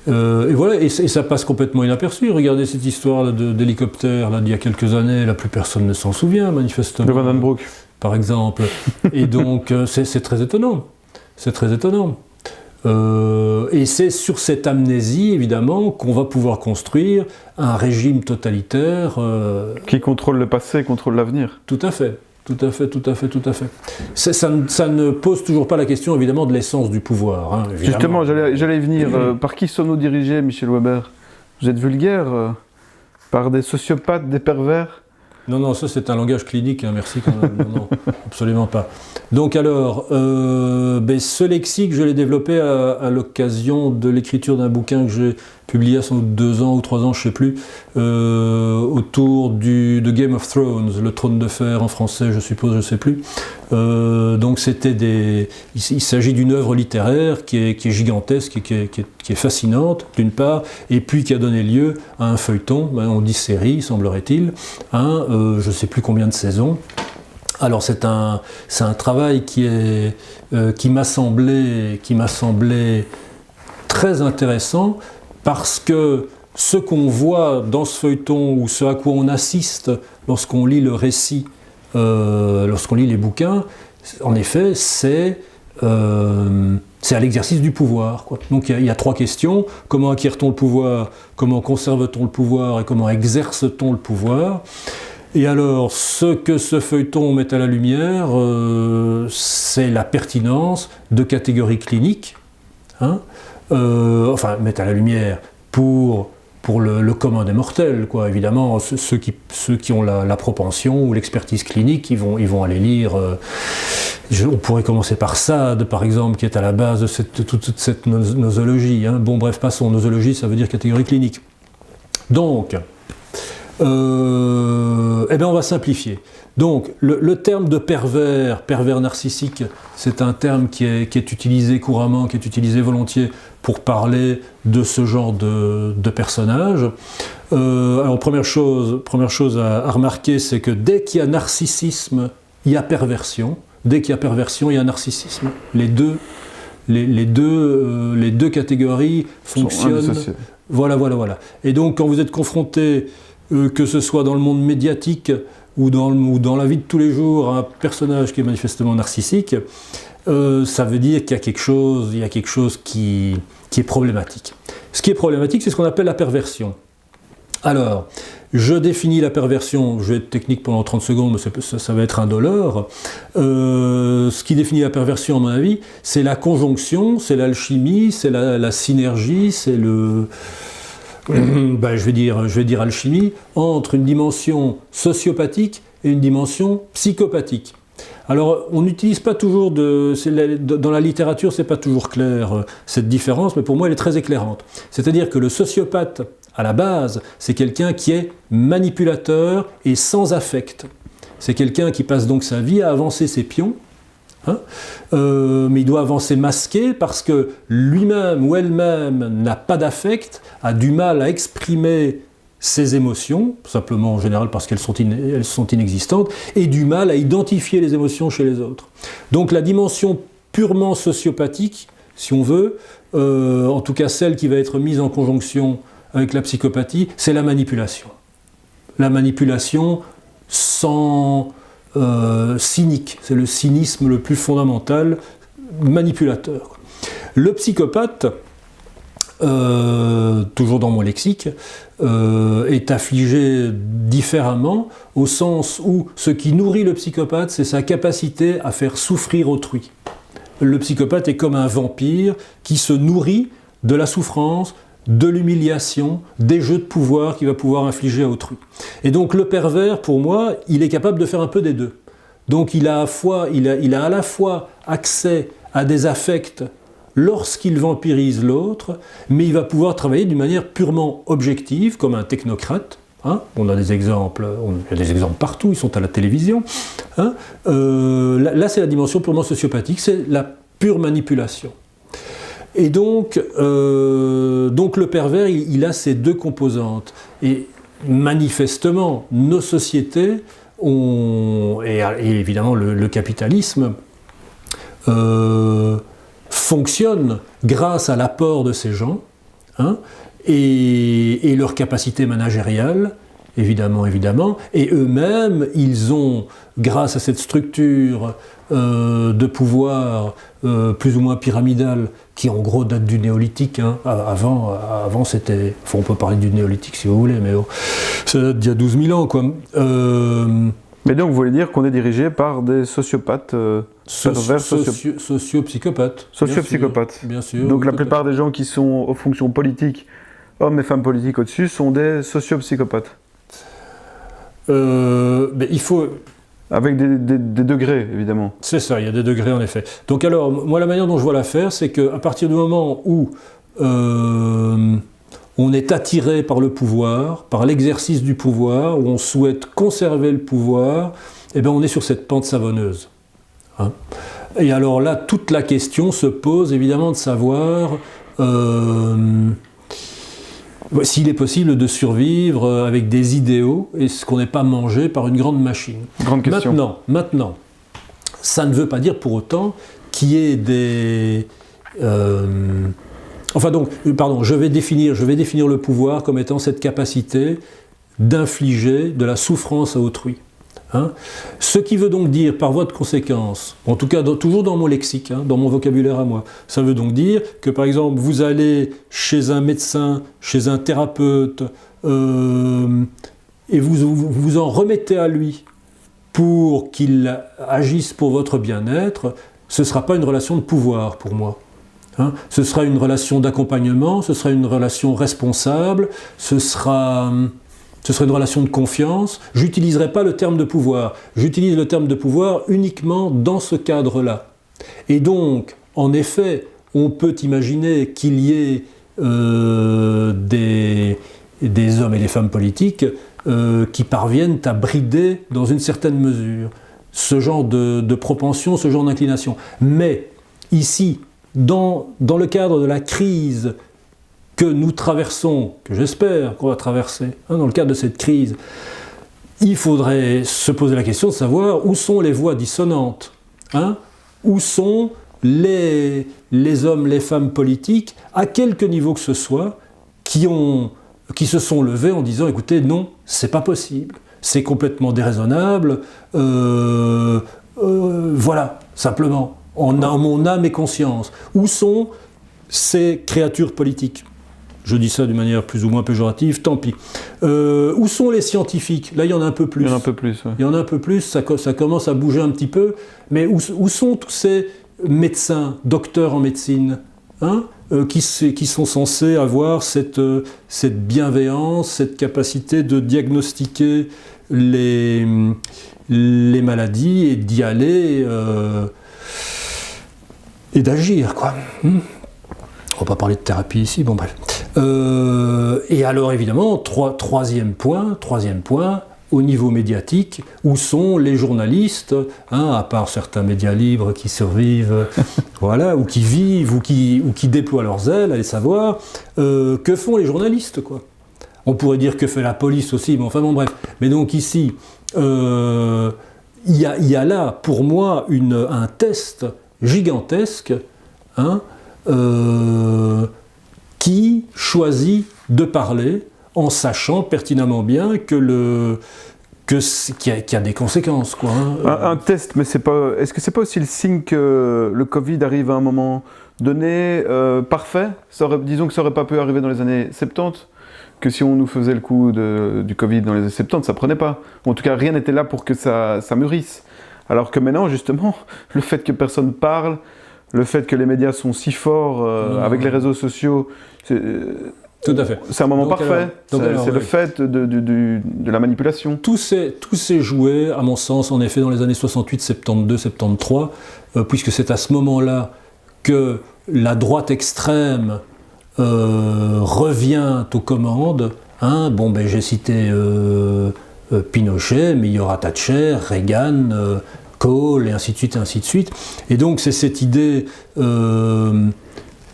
et voilà, et ça passe complètement inaperçu. Regardez cette histoire d'hélicoptère d'il y a quelques années, plus personne ne s'en souvient, manifestement. De Van Den Broek. Par exemple. Et donc, c'est très étonnant. C'est très étonnant. Et c'est sur cette amnésie, évidemment, qu'on va pouvoir construire un régime totalitaire. Qui contrôle le passé, contrôle l'avenir. Tout à fait. Tout à fait, tout à fait, tout à fait. Ça ne pose toujours pas la question, évidemment, de l'essence du pouvoir. Hein, justement, j'allais y venir. Par qui sommes-nous dirigés, Michel Weber? Vous êtes vulgaire par des sociopathes, des pervers? Non, ça c'est un langage clinique, hein, merci quand même. Non, absolument pas. Donc alors, ce lexique, je l'ai développé à l'occasion de l'écriture d'un bouquin que j'ai publié il y a sans doute 2 ans ou 3 ans, je ne sais plus, autour de Game of Thrones, le trône de fer en français, je suppose, je ne sais plus. Donc il s'agit d'une œuvre littéraire qui est gigantesque, qui est fascinante, d'une part, et puis qui a donné lieu à un feuilleton, on dit série, semblerait-il, je ne sais plus combien de saisons. Alors c'est un travail qui m'a semblé très intéressant, parce que ce qu'on voit dans ce feuilleton, ou ce à quoi on assiste lorsqu'on lit le récit, lorsqu'on lit les bouquins, en effet, c'est à l'exercice du pouvoir, quoi. Donc il y a 3 questions: comment acquiert-on le pouvoir, comment conserve-t-on le pouvoir, et comment exerce-t-on le pouvoir? Et alors, ce que ce feuilleton met à la lumière, c'est la pertinence de catégories cliniques, met à la lumière pour le commun des mortels, quoi. Évidemment, ceux qui ont la propension ou l'expertise clinique, ils vont aller lire. On pourrait commencer par Sade, par exemple, qui est à la base de toute cette nosologie. Bon, bref, passons. Nosologie, ça veut dire catégorie clinique. Donc, on va simplifier. Donc, le terme de pervers narcissique, c'est un terme qui est utilisé couramment, qui est utilisé volontiers pour parler de ce genre de personnage. Alors, première chose à remarquer, c'est que dès qu'il y a narcissisme, il y a perversion. Dès qu'il y a perversion, il y a narcissisme. Les deux catégories fonctionnent. Voilà. Et donc, quand vous êtes confronté, que ce soit dans le monde médiatique ou dans la vie de tous les jours, à un personnage qui est manifestement narcissique, ça veut dire qu'il y a quelque chose qui est problématique. Ce qui est problématique, c'est ce qu'on appelle la perversion. Alors, je définis la perversion, je vais être technique pendant 30 secondes, mais ça va être indolore. Ce qui définit la perversion, à mon avis, c'est la conjonction, c'est l'alchimie, c'est la synergie, c'est je vais dire alchimie, entre une dimension sociopathique et une dimension psychopathique. Alors, on n'utilise pas toujours dans la littérature, c'est pas toujours clair cette différence, mais pour moi, elle est très éclairante. C'est-à-dire que le sociopathe, à la base, c'est quelqu'un qui est manipulateur et sans affect. C'est quelqu'un qui passe donc sa vie à avancer ses pions, mais il doit avancer masqué parce que lui-même ou elle-même n'a pas d'affect, a du mal à exprimer ses émotions, simplement en général parce qu'elles sont inexistantes, et du mal à identifier les émotions chez les autres. Donc la dimension purement sociopathique, si on veut, en tout cas celle qui va être mise en conjonction avec la psychopathie, c'est la manipulation. La manipulation cynique, c'est le cynisme le plus fondamental, manipulateur. Le psychopathe, toujours dans mon lexique, est affligé différemment, au sens où ce qui nourrit le psychopathe, c'est sa capacité à faire souffrir autrui. Le psychopathe est comme un vampire qui se nourrit de la souffrance, de l'humiliation, des jeux de pouvoir qu'il va pouvoir infliger à autrui. Et donc le pervers, pour moi, il est capable de faire un peu des deux. Donc il a à la fois accès à des affects lorsqu'il vampirise l'autre, mais il va pouvoir travailler d'une manière purement objective, comme un technocrate. Hein, on a des exemples, il y a des exemples partout, ils sont à la télévision. Hein, là, c'est la dimension purement sociopathique, c'est la pure manipulation. Et donc le pervers, il a ces deux composantes. Et manifestement, nos sociétés et évidemment le capitalisme fonctionnent grâce à l'apport de ces gens, hein, et leur capacité managériale, évidemment, et eux-mêmes, ils ont, grâce à cette structure de pouvoir plus ou moins pyramidale, qui en gros date du néolithique, hein. Avant c'était, enfin on peut parler du néolithique si vous voulez, mais ça date d'il y a 12 000 ans, quoi. Mais donc vous voulez dire qu'on est dirigé par des sociopathes pervers, sociopsychopathes. Sociopsychopathes. Bien sûr. Donc la plupart des gens qui sont aux fonctions politiques, hommes et femmes politiques au-dessus, sont des sociopsychopathes. Mais il faut... Avec des degrés, évidemment. C'est ça, il y a des degrés en effet. Donc alors, moi la manière dont je vois l'affaire, c'est qu'à partir du moment où on est attiré par le pouvoir, par l'exercice du pouvoir, où on souhaite conserver le pouvoir, eh bien on est sur cette pente savonneuse. Hein. Et alors là, toute la question se pose évidemment de savoir s'il est possible de survivre avec des idéaux et ce qu'on n'est pas mangé par une grande machine. Grande question. Maintenant, ça ne veut pas dire pour autant qu'il y ait des... je vais définir le pouvoir comme étant cette capacité d'infliger de la souffrance à autrui. Hein. Ce qui veut donc dire, par voie de conséquence, en tout cas toujours dans mon lexique, hein, dans mon vocabulaire à moi, ça veut donc dire que par exemple vous allez chez un médecin, chez un thérapeute, et vous en remettez à lui pour qu'il agisse pour votre bien-être, ce ne sera pas une relation de pouvoir pour moi. Hein. Ce sera une relation d'accompagnement, ce sera une relation responsable, ce sera une relation de confiance. J'utiliserai pas le terme de pouvoir. J'utilise le terme de pouvoir uniquement dans ce cadre-là. Et donc, en effet, on peut imaginer qu'il y ait des hommes et des femmes politiques qui parviennent à brider, dans une certaine mesure, ce genre de propension, ce genre d'inclination. Mais, ici, dans le cadre de la crise que nous traversons, que j'espère qu'on va traverser, hein, dans le cadre de cette crise, il faudrait se poser la question de savoir où sont les voix dissonantes, hein, où sont les hommes, les femmes politiques, à quelque niveau que ce soit, qui se sont levés en disant « écoutez, non, c'est pas possible, c'est complètement déraisonnable, voilà, simplement, en mon âme et conscience. » Où sont ces créatures politiques ? Je dis ça d'une manière plus ou moins péjorative, tant pis. Où sont les scientifiques ? Là, il y en a un peu plus. Il y en a un peu plus, ouais. Il y en a un peu plus, ça commence à bouger un petit peu. Mais où sont tous ces médecins, docteurs en médecine, hein, qui sont censés avoir cette bienveillance, cette capacité de diagnostiquer les maladies et d'y aller et d'agir, quoi. On va pas parler de thérapie ici, bon bref. Et alors évidemment, troisième point, au niveau médiatique, où sont les journalistes, hein, à part certains médias libres qui survivent, voilà, ou qui vivent, ou qui déploient leurs ailes, allez savoir, que font les journalistes, quoi. On pourrait dire que fait la police aussi, mais enfin bon bref. Mais donc ici, il y a là, pour moi, un test gigantesque, hein, qui choisit de parler en sachant pertinemment bien qu'il y a des conséquences, quoi. Hein. Un test, mais est-ce que c'est pas aussi le signe que le Covid arrive à un moment donné parfait ? Disons que ça n'aurait pas pu arriver dans les années 70, que si on nous faisait le coup du Covid dans les années 70, ça prenait pas. Ou en tout cas, rien n'était là pour que ça mûrisse. Alors que maintenant, justement, le fait que personne parle, le fait que les médias sont si forts avec les réseaux sociaux, Tout à fait. C'est un moment Donc, parfait. C'est le oui. fait de la manipulation. Tout s'est joué, à mon sens, en effet, dans les années 68, 72, 73, puisque c'est à ce moment-là que la droite extrême revient aux commandes. Hein. Bon, ben, j'ai cité Pinochet, mais il y aura Thatcher, Reagan, Kohl, et ainsi de suite, et ainsi de suite. Et donc, c'est cette idée...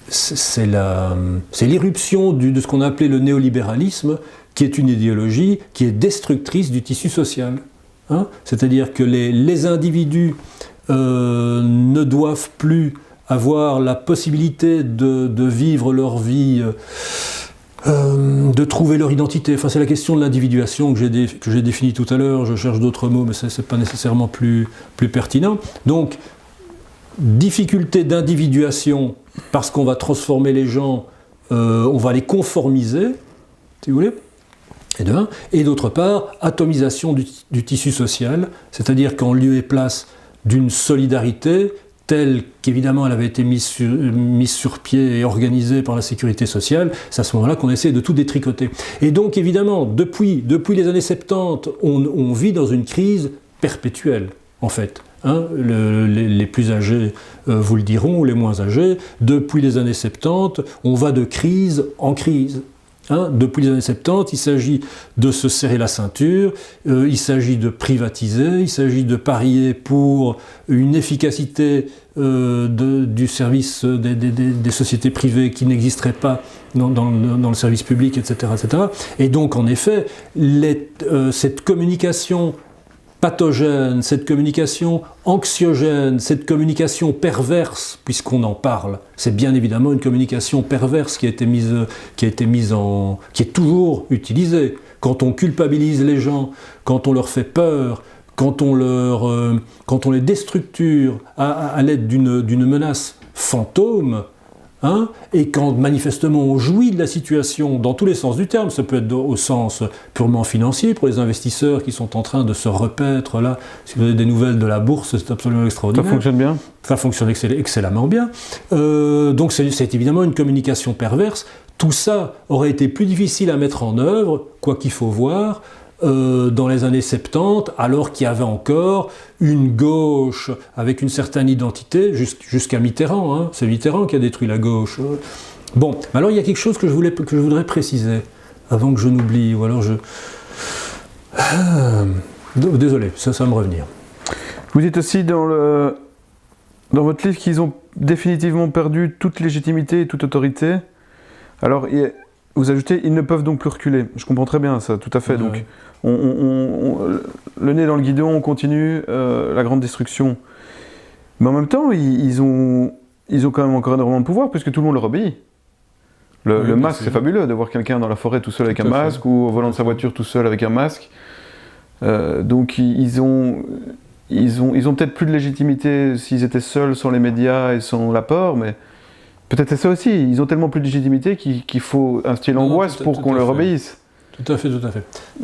c'est l'irruption de ce qu'on a appelé le néolibéralisme, qui est une idéologie qui est destructrice du tissu social. Hein. C'est-à-dire que les individus ne doivent plus avoir la possibilité de vivre leur vie, de trouver leur identité. Enfin, c'est la question de l'individuation que j'ai définie tout à l'heure. Je cherche d'autres mots, mais ce n'est pas nécessairement plus pertinent. Donc, difficulté d'individuation, parce qu'on va transformer les gens, on va les conformiser, si vous voulez, et d'autre part, atomisation du tissu social, c'est-à-dire qu'en lieu et place d'une solidarité telle qu'évidemment elle avait été mise sur pied et organisée par la sécurité sociale, c'est à ce moment-là qu'on essaie de tout détricoter. Et donc évidemment, depuis les années 70, on vit dans une crise perpétuelle, en fait. Hein, les plus âgés vous le diront, ou les moins âgés, depuis les années 70, on va de crise en crise. Hein, depuis les années 70, il s'agit de se serrer la ceinture, il s'agit de privatiser, il s'agit de parier pour une efficacité du service des sociétés privées qui n'existeraient pas dans le service public, etc., etc. Et donc, en effet, cette communication pathogène, cette communication anxiogène, cette communication perverse, puisqu'on en parle, c'est bien évidemment une communication perverse qui est toujours utilisée. Quand on culpabilise les gens, quand on leur fait peur, quand on les déstructure à l'aide d'une menace fantôme, hein, et quand manifestement on jouit de la situation dans tous les sens du terme, ça peut être au sens purement financier pour les investisseurs qui sont en train de se repaître là. Si vous avez des nouvelles de la bourse, c'est absolument extraordinaire. Ça fonctionne bien. Ça fonctionne excellemment bien. Donc c'est évidemment une communication perverse. Tout ça aurait été plus difficile à mettre en œuvre, quoi qu'il faut voir, dans les années 70, alors qu'il y avait encore une gauche avec une certaine identité, jusqu'à Mitterrand. Hein. C'est Mitterrand qui a détruit la gauche. Bon, alors il y a quelque chose que je voudrais préciser, avant que je n'oublie, ou alors je... Désolé, ça va me revenir. Vous dites aussi dans votre livre qu'ils ont définitivement perdu toute légitimité et toute autorité. Alors, vous ajoutez, ils ne peuvent donc plus reculer. Je comprends très bien ça, tout à fait. Donc, le nez dans le guidon, on continue la grande destruction. Mais en même temps, ils ont quand même encore énormément de pouvoir, puisque tout le monde leur obéit. Le masque, c'est fabuleux de voir quelqu'un dans la forêt tout seul avec un masque, ou au volant de sa voiture tout seul avec un masque. Donc, ils ont peut-être plus de légitimité s'ils étaient seuls, sans les médias et sans l'apport, mais peut-être c'est ça aussi. Ils ont tellement plus de légitimité qu'il faut instiller l'angoisse pour qu'on leur obéisse. Tout à fait.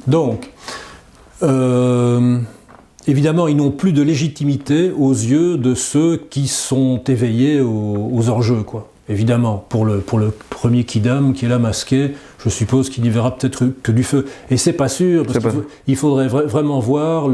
Donc, évidemment, ils n'ont plus de légitimité aux yeux de ceux qui sont éveillés aux enjeux, quoi. Évidemment, pour le premier kidam qui est là masqué, je suppose qu'il n'y verra peut-être que du feu. Et c'est pas sûr, parce qu'il faudrait vraiment voir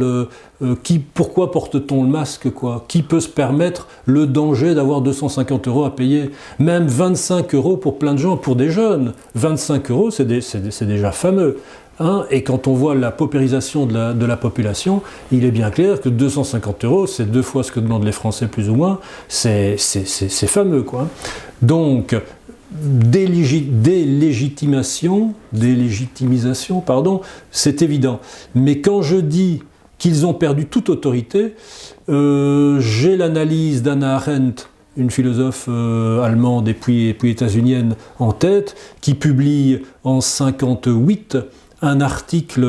pourquoi porte-t-on le masque, quoi. Qui peut se permettre le danger d'avoir 250 € à payer? Même 25 € pour plein de gens, pour des jeunes. 25 €, c'est déjà fameux. Hein, et quand on voit la paupérisation de la population, il est bien clair que 250 €, c'est 2 fois ce que demandent les Français plus ou moins, c'est fameux, quoi. Donc, délégitisation, pardon, c'est évident. Mais quand je dis qu'ils ont perdu toute autorité, j'ai l'analyse d'Hannah Arendt, une philosophe allemande et puis états-unienne en tête, qui publie en 1958 un article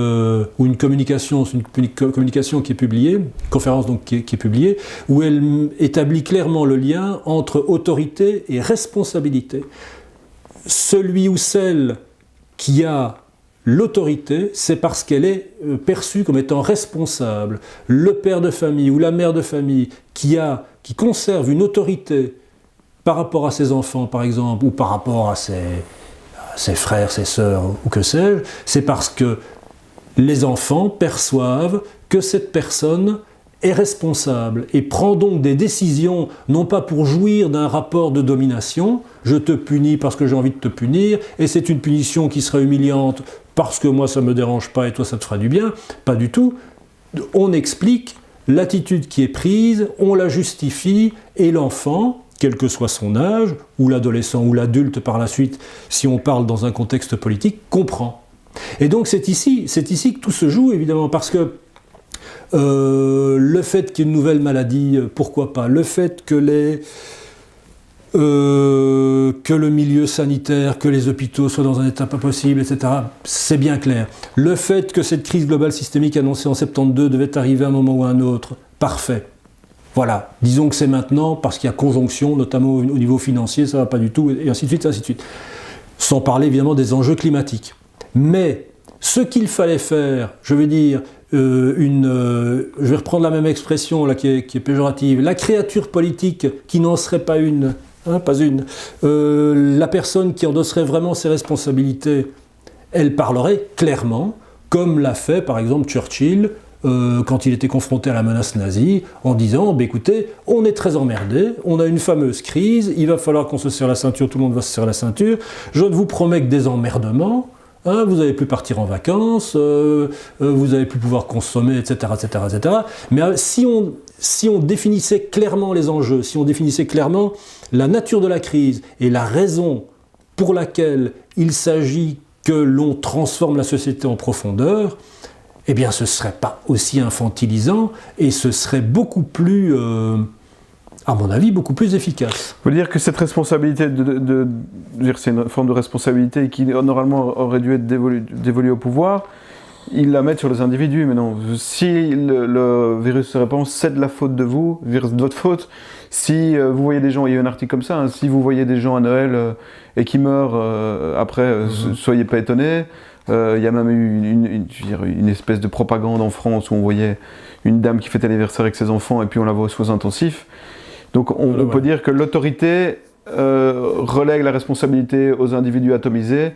ou une communication qui est publiée, une conférence donc qui est publiée, où elle établit clairement le lien entre autorité et responsabilité. Celui ou celle qui a l'autorité, c'est parce qu'elle est perçue comme étant responsable. Le père de famille ou la mère de famille qui conserve une autorité par rapport à ses enfants, par exemple, ou par rapport à ses frères, ses sœurs ou que sais-je, c'est parce que les enfants perçoivent que cette personne est responsable et prend donc des décisions, non pas pour jouir d'un rapport de domination, je te punis parce que j'ai envie de te punir, et c'est une punition qui sera humiliante parce que moi ça ne me dérange pas et toi ça te fera du bien, pas du tout. On explique l'attitude qui est prise, on la justifie, et l'enfant, quel que soit son âge, ou l'adolescent ou l'adulte par la suite, si on parle dans un contexte politique, comprend. Et donc c'est ici que tout se joue, évidemment, parce que le fait qu'il y ait une nouvelle maladie, pourquoi pas, le fait que le milieu sanitaire, que les hôpitaux soient dans un état pas possible, etc., c'est bien clair. Le fait que cette crise globale systémique annoncée en 72 devait arriver à un moment ou à un autre, parfait. Voilà, disons que c'est maintenant, parce qu'il y a conjonction, notamment au niveau financier, ça ne va pas du tout, et ainsi de suite, ainsi de suite. Sans parler évidemment des enjeux climatiques. Mais ce qu'il fallait faire, je veux dire, je vais reprendre la même expression là, qui est péjorative, la créature politique qui n'en serait pas une, pas une, la personne qui endosserait vraiment ses responsabilités, elle parlerait clairement, comme l'a fait par exemple Churchill, quand il était confronté à la menace nazie, en disant écoutez, on est très emmerdé, on a une fameuse crise, il va falloir qu'on se serre la ceinture, tout le monde va se serrer la ceinture, je ne vous promets que des emmerdements, vous n'allez plus partir en vacances, vous n'allez plus pouvoir consommer, etc., etc., etc. Mais si on définissait clairement les enjeux, si on définissait clairement la nature de la crise et la raison pour laquelle il s'agit que l'on transforme la société en profondeur, eh bien ce ne serait pas aussi infantilisant et ce serait beaucoup plus, à mon avis, beaucoup plus efficace. Vous voulez dire que cette responsabilité, c'est une forme de responsabilité qui normalement aurait dû être dévolue au pouvoir, ils la mettent sur les individus. Mais non, si le virus se répand, c'est de la faute de vous, virus de votre faute. Si vous voyez des gens, il y a un article comme ça, si vous voyez des gens à Noël et qui meurent après, soyez pas étonnés. Il y a même eu une espèce de propagande en France où on voyait une dame qui fête l'anniversaire avec ses enfants et puis on la voit aux soins intensifs. Donc on peut dire que l'autorité relègue la responsabilité aux individus atomisés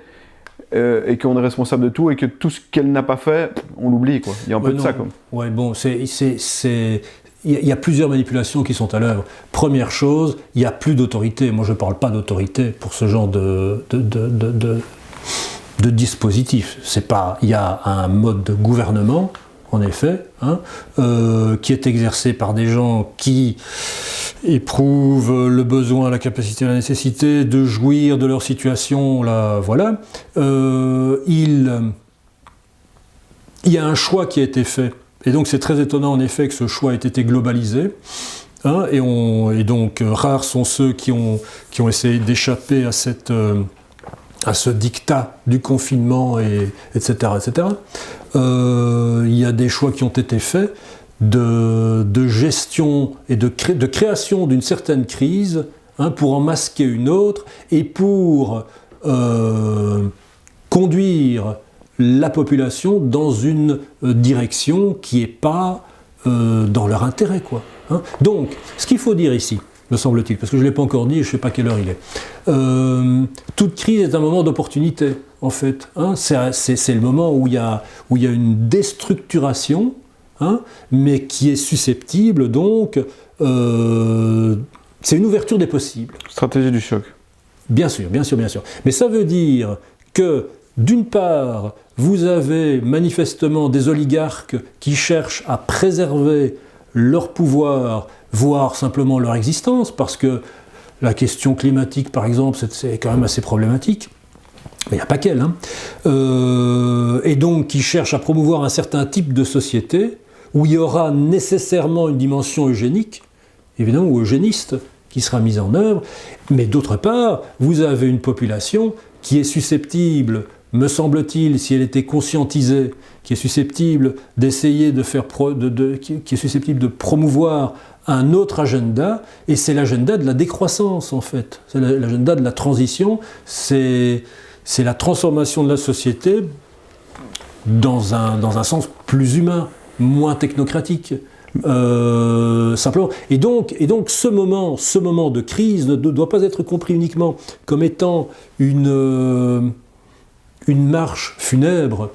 et qu'on est responsable de tout et que tout ce qu'elle n'a pas fait, on l'oublie, quoi. Il y a un peu de ça, quoi. Ouais, bon, il y a plusieurs manipulations qui sont à l'œuvre. Première chose, il n'y a plus d'autorité. Moi, je ne parle pas d'autorité pour ce genre de dispositif. Il y a un mode de gouvernement, en effet, qui est exercé par des gens qui éprouvent le besoin, la capacité, la nécessité de jouir de leur situation. Là, voilà. Il y a un choix qui a été fait. Et donc c'est très étonnant en effet que ce choix ait été globalisé. Et donc rares sont ceux qui ont essayé d'échapper à ce diktat du confinement, etc. etc. Il y a des choix qui ont été faits de gestion et de création d'une certaine crise pour en masquer une autre et pour conduire la population dans une direction qui n'est pas dans leur intérêt, quoi. Donc, ce qu'il faut dire ici, me semble-t-il, parce que je ne l'ai pas encore dit et je ne sais pas quelle heure il est. Toute crise est un moment d'opportunité, en fait. C'est le moment où il y a une déstructuration, mais qui est susceptible, donc, c'est une ouverture des possibles. Stratégie du choc. Bien sûr, bien sûr, bien sûr. Mais ça veut dire que, d'une part, vous avez manifestement des oligarques qui cherchent à préserver leur pouvoir, voire simplement leur existence, parce que la question climatique, par exemple, c'est quand même assez problématique. Mais il n'y a pas qu'elle. Et donc, qui cherchent à promouvoir un certain type de société où il y aura nécessairement une dimension eugénique, évidemment, ou eugéniste, qui sera mise en œuvre. Mais d'autre part, vous avez une population qui est susceptible, me semble-t-il, si elle était conscientisée, qui est susceptible d'essayer de faire, qui est susceptible de promouvoir un autre agenda, et c'est l'agenda de la décroissance, en fait. C'est l'agenda de la transition, c'est la transformation de la société dans un sens plus humain, moins technocratique. Simplement. Et donc ce moment de crise ne doit pas être compris uniquement comme étant une une marche funèbre,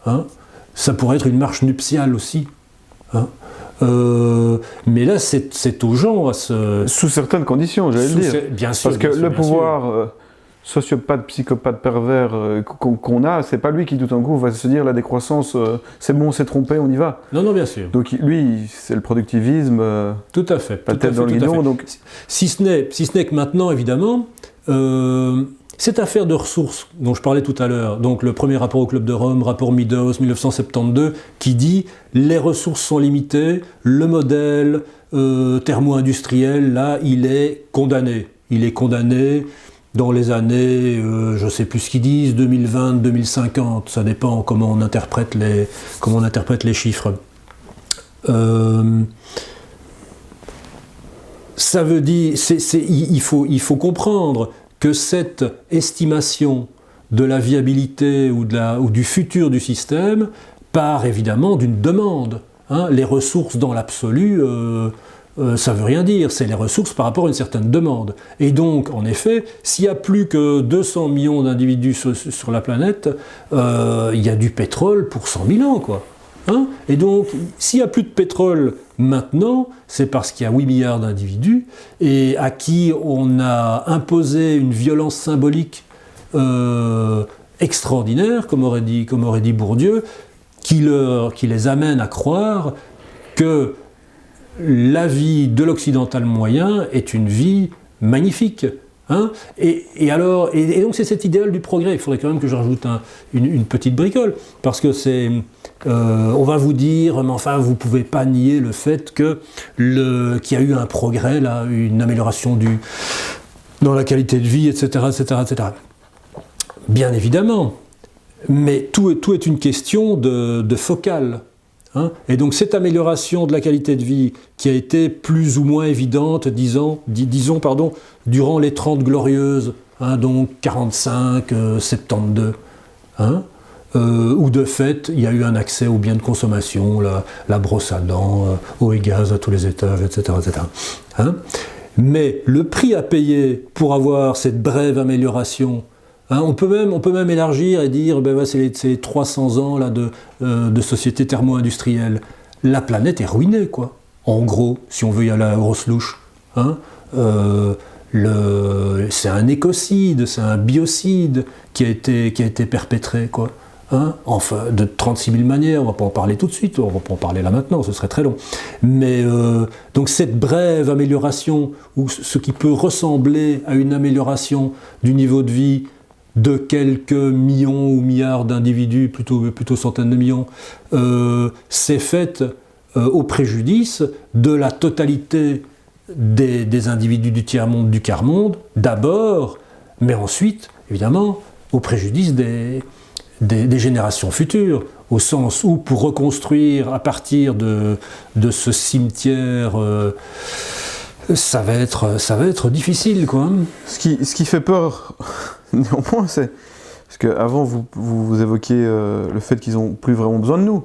hein, ça pourrait être une marche nuptiale aussi. Hein. Mais là, c'est aux gens à se... Sous certaines conditions, j'allais le dire. Bien sûr. Parce que bien sûr, le bien pouvoir sociopathe, psychopathe, pervers qu'on a, c'est pas lui qui tout d'un coup va se dire la décroissance, c'est bon, on s'est trompé, on y va. Non, non, bien sûr. Donc lui, c'est le productivisme, tout à fait. la tête dans le guidon. Donc... Si ce n'est que maintenant, évidemment, cette affaire de ressources dont je parlais tout à l'heure, donc le premier rapport au Club de Rome, rapport Meadows 1972, qui dit les ressources sont limitées, le modèle thermo-industriel, là, il est condamné. Il est condamné dans les années, je ne sais plus ce qu'ils disent, 2020, 2050, ça dépend comment on interprète les chiffres. Ça veut dire, il faut comprendre que cette estimation de la viabilité ou du futur du système part évidemment d'une demande. Hein. Les ressources dans l'absolu, ça ne veut rien dire, c'est les ressources par rapport à une certaine demande. Et donc, en effet, s'il n'y a plus que 200 millions d'individus sur la planète, il y a du pétrole pour 100 000 ans, quoi. Hein? Et donc, s'il n'y a plus de pétrole maintenant, c'est parce qu'il y a 8 milliards d'individus et à qui on a imposé une violence symbolique extraordinaire, comme aurait dit Bourdieu, qui les amène à croire que la vie de l'occidental moyen est une vie magnifique. Hein, et donc c'est cet idéal du progrès. Il faudrait quand même que je rajoute une petite bricole, parce que on va vous dire, mais enfin vous ne pouvez pas nier le fait qu'il y a eu un progrès, là, une amélioration dans la qualité de vie, etc., etc., etc. Bien évidemment, mais tout est une question de focale. Hein, et donc cette amélioration de la qualité de vie qui a été plus ou moins évidente, disons, durant les 30 glorieuses, hein, donc 45, 72, hein, où de fait il y a eu un accès aux biens de consommation, la brosse à dents, eau et gaz à tous les étages, etc. etc. Hein. Mais le prix à payer pour avoir cette brève amélioration, hein, on peut même élargir et dire ben, c'est 300 ans là, de société thermo-industrielle. La planète est ruinée, quoi. En gros, si on veut y aller à la grosse louche. Hein, c'est un écocide, c'est un biocide qui a été perpétré, quoi. Hein, enfin, de 36 000 manières, on ne va pas en parler tout de suite, on ne va pas en parler là maintenant, ce serait très long. Mais donc cette brève amélioration, ou ce qui peut ressembler à une amélioration du niveau de vie de quelques millions ou milliards d'individus, plutôt centaines de millions, c'est fait au préjudice de la totalité des individus du tiers-monde, du quart-monde, d'abord, mais ensuite, évidemment, au préjudice des générations futures, au sens où, pour reconstruire à partir de ce cimetière, ça va être difficile, quoi. Ce qui fait peur, néanmoins, c'est... Parce qu'avant, vous évoquiez le fait qu'ils n'ont plus vraiment besoin de nous.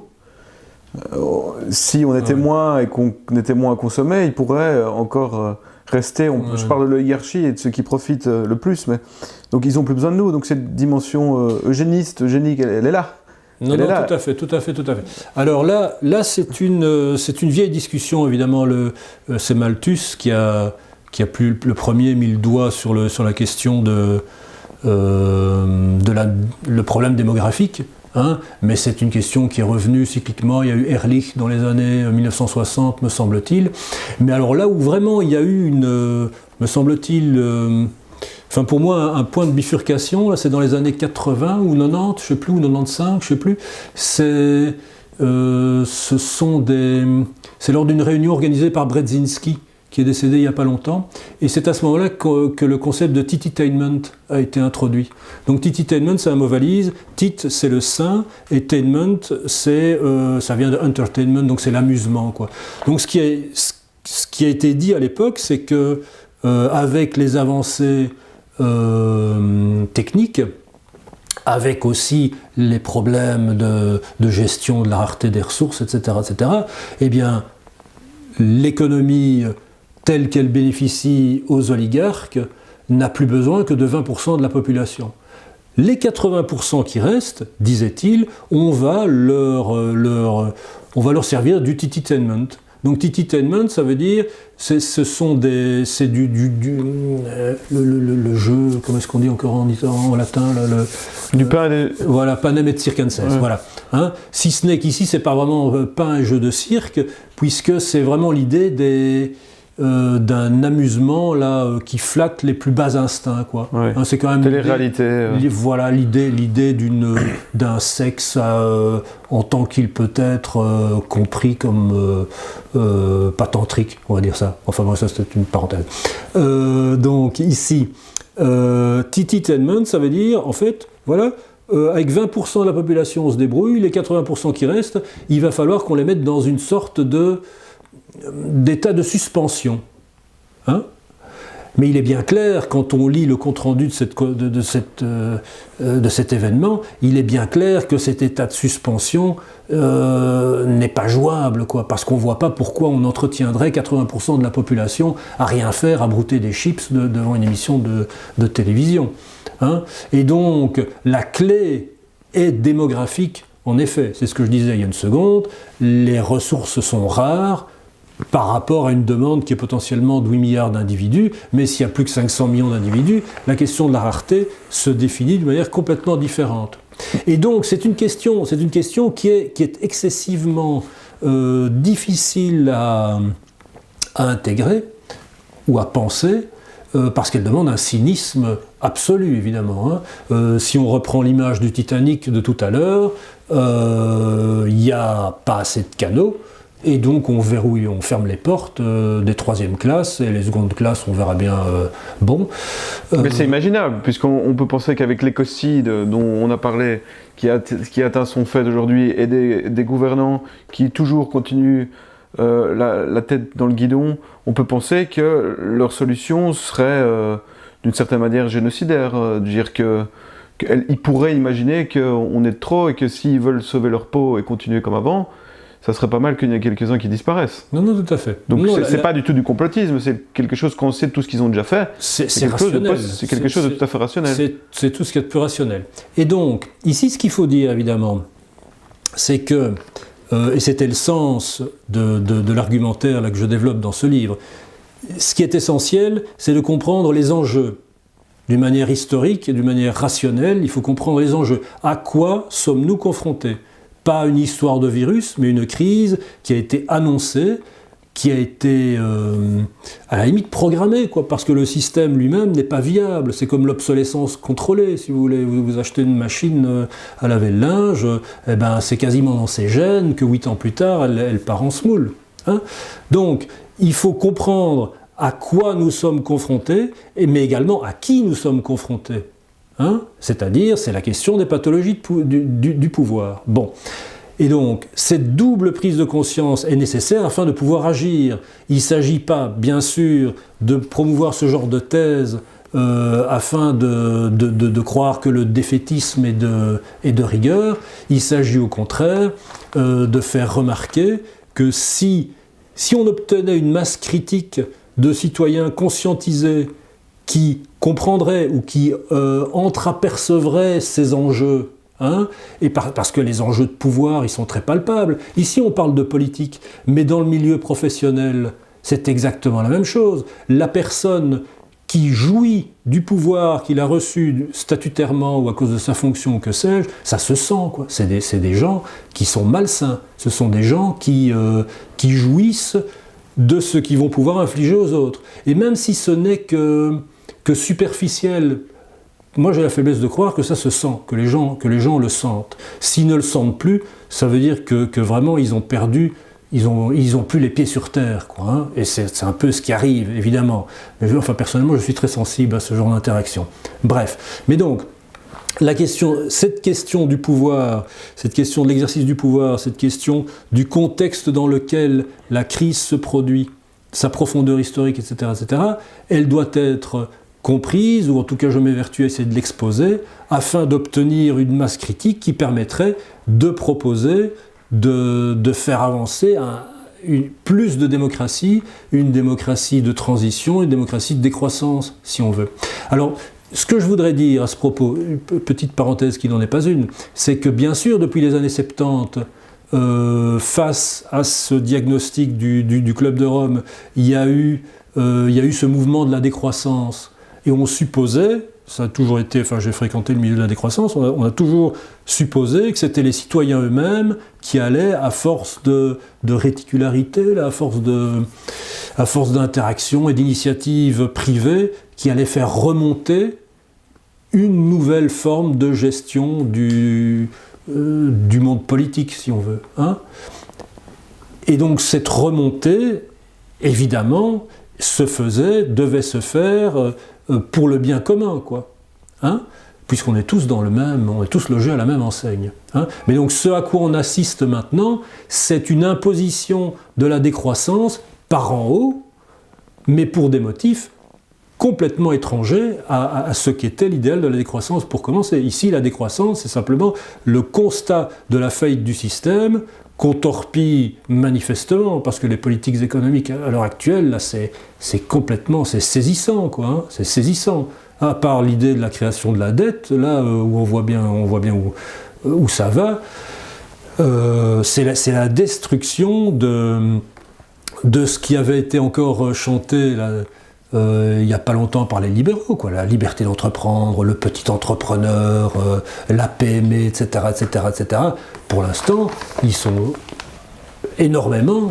Si on était moins et qu'on était moins à consommer, ils pourraient encore rester... Je parle de l'oligarchie et de ceux qui profitent le plus, mais... Donc ils n'ont plus besoin de nous. Donc cette dimension eugénique, elle est là. Non, tout à fait. Alors là c'est une vieille discussion, évidemment. C'est Malthus qui a plus le premier mis le doigt sur la question le problème démographique. Hein, mais c'est une question qui est revenue cycliquement. Il y a eu Ehrlich dans les années 1960, me semble-t-il. Mais alors là où vraiment il y a eu me semble-t-il... Enfin, pour moi, un point de bifurcation, là, c'est dans les années 80 ou 90, je sais plus, ou 95, je sais plus. C'est lors d'une réunion organisée par Brzezinski, qui est décédé il n'y a pas longtemps, et c'est à ce moment-là que le concept de tititainment a été introduit. Donc tititainment, c'est un mot valise, tit c'est le sein, et tainment, ça vient de entertainment, donc c'est l'amusement, quoi. Donc ce qui a été dit à l'époque, c'est que avec les avancées techniques, avec aussi les problèmes de gestion de la rareté des ressources, etc., eh bien, l'économie telle qu'elle bénéficie aux oligarques n'a plus besoin que de 20% de la population. Les 80% qui restent, disait-il, on va leur servir du tititainment. Donc tititainment, ça veut dire, c'est le jeu, comment est-ce qu'on dit encore en latin du pain et voilà, panem et circenses, ouais. voilà. Hein, si ce n'est qu'ici, c'est pas vraiment pas un jeu de cirque, puisque c'est vraiment l'idée d'un amusement là qui flatte les plus bas instincts, quoi. Ouais. Hein, c'est quand même télé-réalité. Voilà l'idée d'un sexe en tant qu'il peut être compris comme pas tantrique, on va dire ça. Enfin bon, ça c'est une parenthèse. Donc ici, tititainment, ça veut dire en fait, voilà. Avec 20% de la population on se débrouille, les 80% qui restent, il va falloir qu'on les mette dans une sorte d'état de suspension. Hein? Mais il est bien clair, quand on lit le compte-rendu de cet événement, il est bien clair que cet état de suspension n'est pas jouable, quoi, parce qu'on ne voit pas pourquoi on entretiendrait 80% de la population à rien faire, à brouter des chips devant une émission de télévision. Hein? Et donc, la clé est démographique, en effet. C'est ce que je disais il y a une seconde. Les ressources sont rares par rapport à une demande qui est potentiellement de 8 milliards d'individus, mais s'il y a plus que 500 millions d'individus, la question de la rareté se définit d'une manière complètement différente. Et donc, c'est une question qui est excessivement difficile à intégrer ou à penser, parce qu'elle demande un cynisme absolu, évidemment. Hein. Si on reprend l'image du Titanic de tout à l'heure, il n'y a pas assez de canaux, et donc on verrouille, on ferme les portes des troisième classes, et les secondes classes, on verra bien bon. Mais c'est imaginable, puisqu'on peut penser qu'avec l'écocide dont on a parlé, qui atteint son fait aujourd'hui, et des gouvernants qui toujours continuent la tête dans le guidon, on peut penser que leur solution serait d'une certaine manière génocidaire, dire qu'ils pourraient imaginer qu'on est de trop et que s'ils veulent sauver leur peau et continuer comme avant, ça serait pas mal qu'il y ait quelques-uns qui disparaissent. Non, tout à fait. Donc c'est pas du tout du complotisme, c'est quelque chose qu'on sait de tout ce qu'ils ont déjà fait. C'est rationnel. C'est quelque chose de tout à fait rationnel. C'est tout ce qui est de plus rationnel. Et donc, ici, ce qu'il faut dire, évidemment, c'est que, et c'était le sens de l'argumentaire là, que je développe dans ce livre, ce qui est essentiel, c'est de comprendre les enjeux. D'une manière historique et d'une manière rationnelle, il faut comprendre les enjeux. À quoi sommes-nous confrontés ? Pas une histoire de virus, mais une crise qui a été annoncée, qui a été à la limite programmée, quoi, parce que le système lui-même n'est pas viable. C'est comme l'obsolescence contrôlée, si vous voulez. Vous achetez une machine à laver le linge, eh ben, c'est quasiment dans ses gènes que 8 ans plus tard, elle part en semoule. Hein ? Donc, il faut comprendre à quoi nous sommes confrontés, mais également à qui nous sommes confrontés. Hein ? C'est-à-dire, c'est la question des pathologies du pouvoir. Bon. Et donc, cette double prise de conscience est nécessaire afin de pouvoir agir. Il ne s'agit pas, bien sûr, de promouvoir ce genre de thèse afin de croire que le défaitisme est de rigueur. Il s'agit au contraire de faire remarquer que si on obtenait une masse critique de citoyens conscientisés qui comprendraient ou qui entreapercevraient ces enjeux, hein, et parce que les enjeux de pouvoir, ils sont très palpables. Ici, on parle de politique, mais dans le milieu professionnel, c'est exactement la même chose. La personne qui jouit du pouvoir qu'il a reçu statutairement ou à cause de sa fonction, que sais-je, ça se sent, quoi. C'est des gens qui sont malsains. Ce sont des gens qui jouissent de ce qu'ils vont pouvoir infliger aux autres. Et même si ce n'est que superficiel, moi j'ai la faiblesse de croire que ça se sent, que les gens le sentent. S'ils ne le sentent plus, ça veut dire que vraiment ils ont perdu, ils ont plus les pieds sur terre, quoi, hein. Et c'est un peu ce qui arrive, évidemment. Mais enfin, personnellement, je suis très sensible à ce genre d'interaction. Bref. Mais donc, cette question du pouvoir, cette question de l'exercice du pouvoir, cette question du contexte dans lequel la crise se produit, sa profondeur historique, etc., elle doit être comprise, ou en tout cas je m'évertue à essayer de l'exposer, afin d'obtenir une masse critique qui permettrait de proposer, de faire avancer plus de démocratie, une démocratie de transition, une démocratie de décroissance, si on veut. Alors, ce que je voudrais dire à ce propos, une petite parenthèse qui n'en est pas une, c'est que bien sûr, depuis les années 70, face à ce diagnostic du Club de Rome, il y a eu ce mouvement de la décroissance. Et on supposait, ça a toujours été, enfin j'ai fréquenté le milieu de la décroissance, on a toujours supposé que c'était les citoyens eux-mêmes qui allaient, à force de réticularité, là, à force d'interaction et d'initiatives privées, qui allaient faire remonter une nouvelle forme de gestion du monde politique, si on veut. Hein. Et donc cette remontée, évidemment, devait se faire pour le bien commun, quoi. Hein, puisqu'on est tous on est tous logés à la même enseigne. Hein. Mais donc ce à quoi on assiste maintenant, c'est une imposition de la décroissance par en haut, mais pour des motifs complètement étrangers à ce qu'était l'idéal de la décroissance pour commencer. Ici, la décroissance, c'est simplement le constat de la faillite du système qu'on torpille manifestement, parce que les politiques économiques à l'heure actuelle, là, c'est saisissant, quoi, hein, c'est saisissant. À part l'idée de la création de la dette, là où on voit bien où ça va, c'est la destruction de ce qui avait été encore chanté là, il n'y a pas longtemps par les libéraux, quoi, la liberté d'entreprendre, le petit entrepreneur, la PME, etc., etc., etc. Pour l'instant,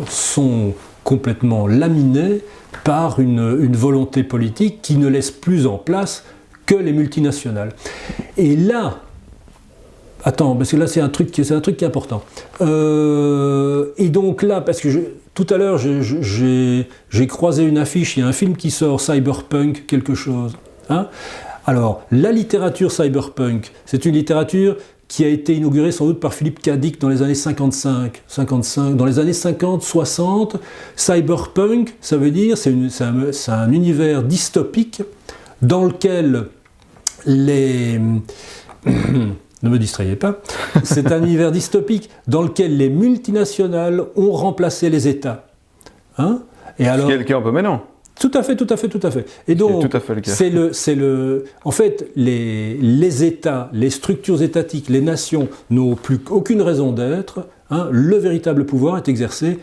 sont complètement laminés par une volonté politique qui ne laisse plus en place que les multinationales. Et là, attends, parce que là c'est un truc qui est important. Et donc là, parce que tout à l'heure j'ai croisé une affiche, il y a un film qui sort, Cyberpunk quelque chose. Hein. Alors, la littérature cyberpunk, c'est une littérature qui a été inaugurée sans doute par Philippe K. Dick dans les années 55, dans les années 50-60. Cyberpunk, ça veut dire, c'est un univers dystopique dans lequel les... Ne me distrayez pas. C'est un univers dystopique dans lequel les multinationales ont remplacé les États. Hein. Et alors, ce qui est le cas un peu maintenant. Tout à fait. Et donc, c'est tout à fait le cas. En fait, les États, les structures étatiques, les nations n'ont plus aucune raison d'être. Hein. Le véritable pouvoir est exercé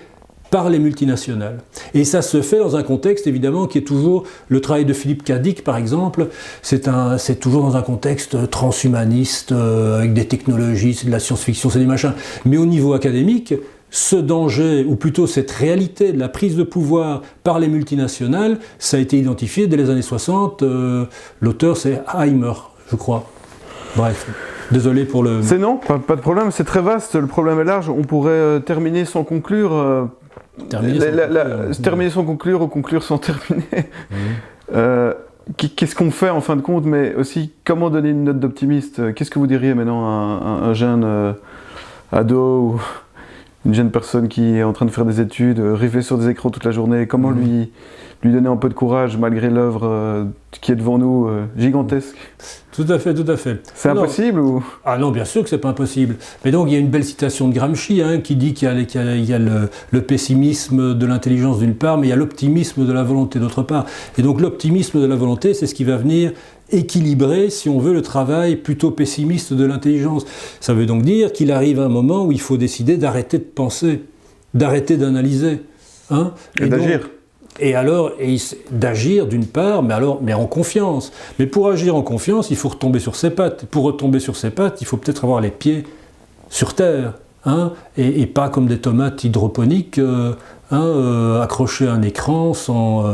par les multinationales. Et ça se fait dans un contexte, évidemment, qui est toujours le travail de Philippe K. Dick, par exemple, c'est toujours dans un contexte transhumaniste, avec des technologies, c'est de la science-fiction, c'est des machins. Mais au niveau académique, ce danger, ou plutôt cette réalité de la prise de pouvoir par les multinationales, ça a été identifié dès les années 60. L'auteur, c'est Heimer, je crois. Bref. Désolé pour le... C'est non, pas de problème, c'est très vaste, le problème est large, on pourrait terminer sans conclure... Terminer sans conclure ou conclure sans terminer. Qu'est-ce qu'on fait en fin de compte, mais aussi comment donner une note d'optimiste? Qu'est-ce que vous diriez maintenant à un jeune ado ou une jeune personne qui est en train de faire des études, rivée sur des écrans toute la journée? Comment lui donner un peu de courage malgré l'œuvre qui est devant nous, gigantesque? Tout à fait. C'est impossible ou... Ah non, bien sûr que c'est pas impossible. Mais donc il y a une belle citation de Gramsci qui dit qu'il y a le pessimisme de l'intelligence d'une part, mais il y a l'optimisme de la volonté d'autre part. Et donc l'optimisme de la volonté, c'est ce qui va venir équilibrer, si on veut, le travail plutôt pessimiste de l'intelligence. Ça veut donc dire qu'il arrive un moment où il faut décider d'arrêter de penser, d'arrêter d'analyser. Hein, et d'agir. Et d'agir d'une part, mais en confiance. Mais pour agir en confiance, il faut retomber sur ses pattes. Pour retomber sur ses pattes, il faut peut-être avoir les pieds sur terre, hein, et pas comme des tomates hydroponiques, accrochées à un écran sans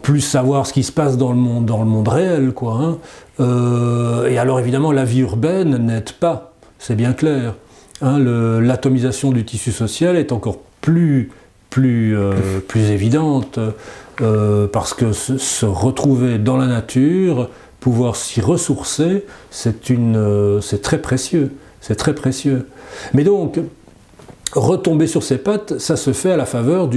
plus savoir ce qui se passe dans le monde réel, quoi. Hein. Et alors évidemment, la vie urbaine n'aide pas, c'est bien clair. Hein, l'atomisation du tissu social est encore plus évidente, parce que se retrouver dans la nature, pouvoir s'y ressourcer, c'est très précieux, Mais donc, retomber sur ses pattes, ça se fait à la faveur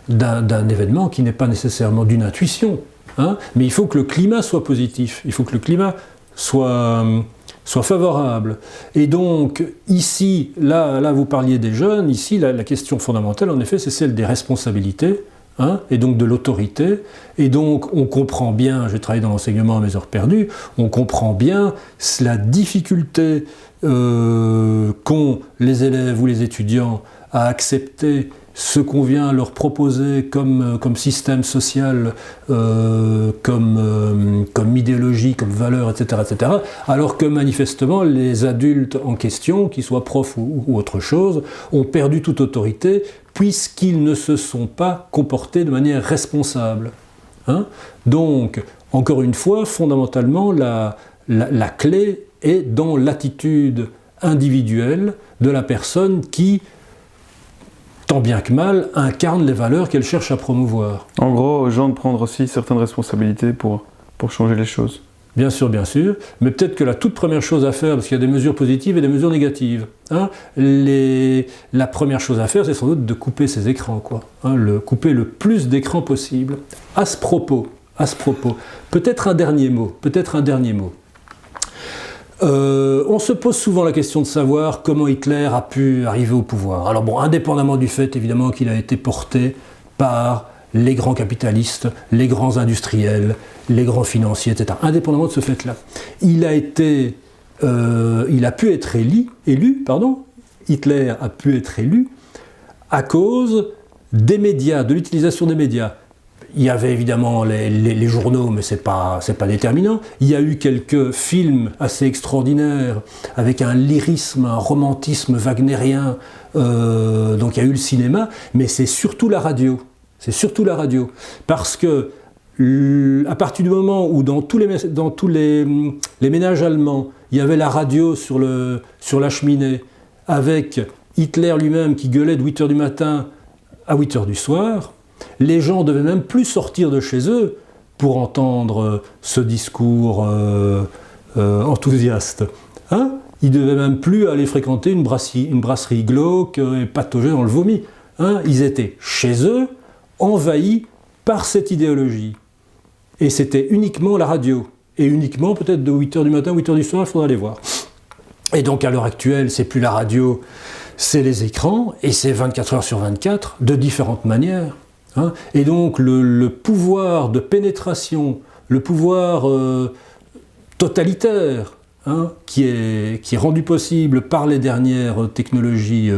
d'un événement qui n'est pas nécessairement d'une intuition, hein, mais il faut que le climat soit positif, il faut que le climat soit favorable. Et donc, ici, là vous parliez des jeunes, ici, la question fondamentale, en effet, c'est celle des responsabilités. et donc de l'autorité. Et donc on comprend bien, j'ai travaillé dans l'enseignement à mes heures perdues, on comprend bien la difficulté qu'ont les élèves ou les étudiants à accepter ce qu'on vient leur proposer comme système social, comme idéologie, comme valeur, etc., etc., alors que manifestement les adultes en question, qu'ils soient profs ou autre chose, ont perdu toute autorité puisqu'ils ne se sont pas comportés de manière responsable. Donc, encore une fois, fondamentalement, la clé est dans l'attitude individuelle de la personne qui, tant bien que mal, incarne les valeurs qu'elle cherche à promouvoir. En gros, aux gens de prendre aussi certaines responsabilités pour changer les choses. Bien sûr, mais peut-être que la toute première chose à faire, parce qu'il y a des mesures positives et des mesures négatives, la première chose à faire, c'est sans doute de couper ces écrans, couper le plus d'écrans possible. À ce propos, peut-être un dernier mot. On se pose souvent la question de savoir comment Hitler a pu arriver au pouvoir. Alors bon, indépendamment du fait évidemment qu'il a été porté par les grands capitalistes, les grands industriels, les grands financiers, etc. Indépendamment de ce fait-là, il a pu être élu, Hitler a pu être élu à cause des médias, de l'utilisation des médias. Il y avait évidemment les journaux, mais c'est pas déterminant. Il y a eu quelques films assez extraordinaires, avec un lyrisme, un romantisme wagnérien. Donc il y a eu le cinéma, mais c'est surtout la radio. Parce que à partir du moment où dans tous les ménages allemands, il y avait la radio sur la cheminée, avec Hitler lui-même qui gueulait de 8h du matin à 8h du soir, les gens ne devaient même plus sortir de chez eux pour entendre ce discours enthousiaste. Ils ne devaient même plus aller fréquenter une brasserie glauque et patauger dans le vomi. Ils étaient chez eux, envahis par cette idéologie. Et c'était uniquement la radio. Et uniquement peut-être de 8h du matin, 8h du soir, il faudra aller voir. Et donc à l'heure actuelle, c'est plus la radio, c'est les écrans, et c'est 24 heures sur 24, de différentes manières. Et donc le pouvoir de pénétration, le pouvoir totalitaire, qui est rendu possible par les dernières technologies,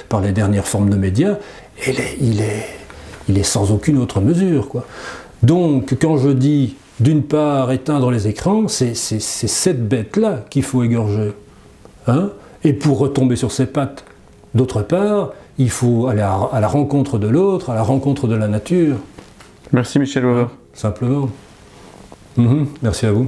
par les dernières formes de médias, il est sans aucune autre mesure, Donc quand je dis d'une part éteindre les écrans, c'est cette bête-là qu'il faut égorger. Et pour retomber sur ses pattes, d'autre part, il faut aller à la rencontre de l'autre, à la rencontre de la nature. Merci Michel Weber. Simplement. Merci à vous.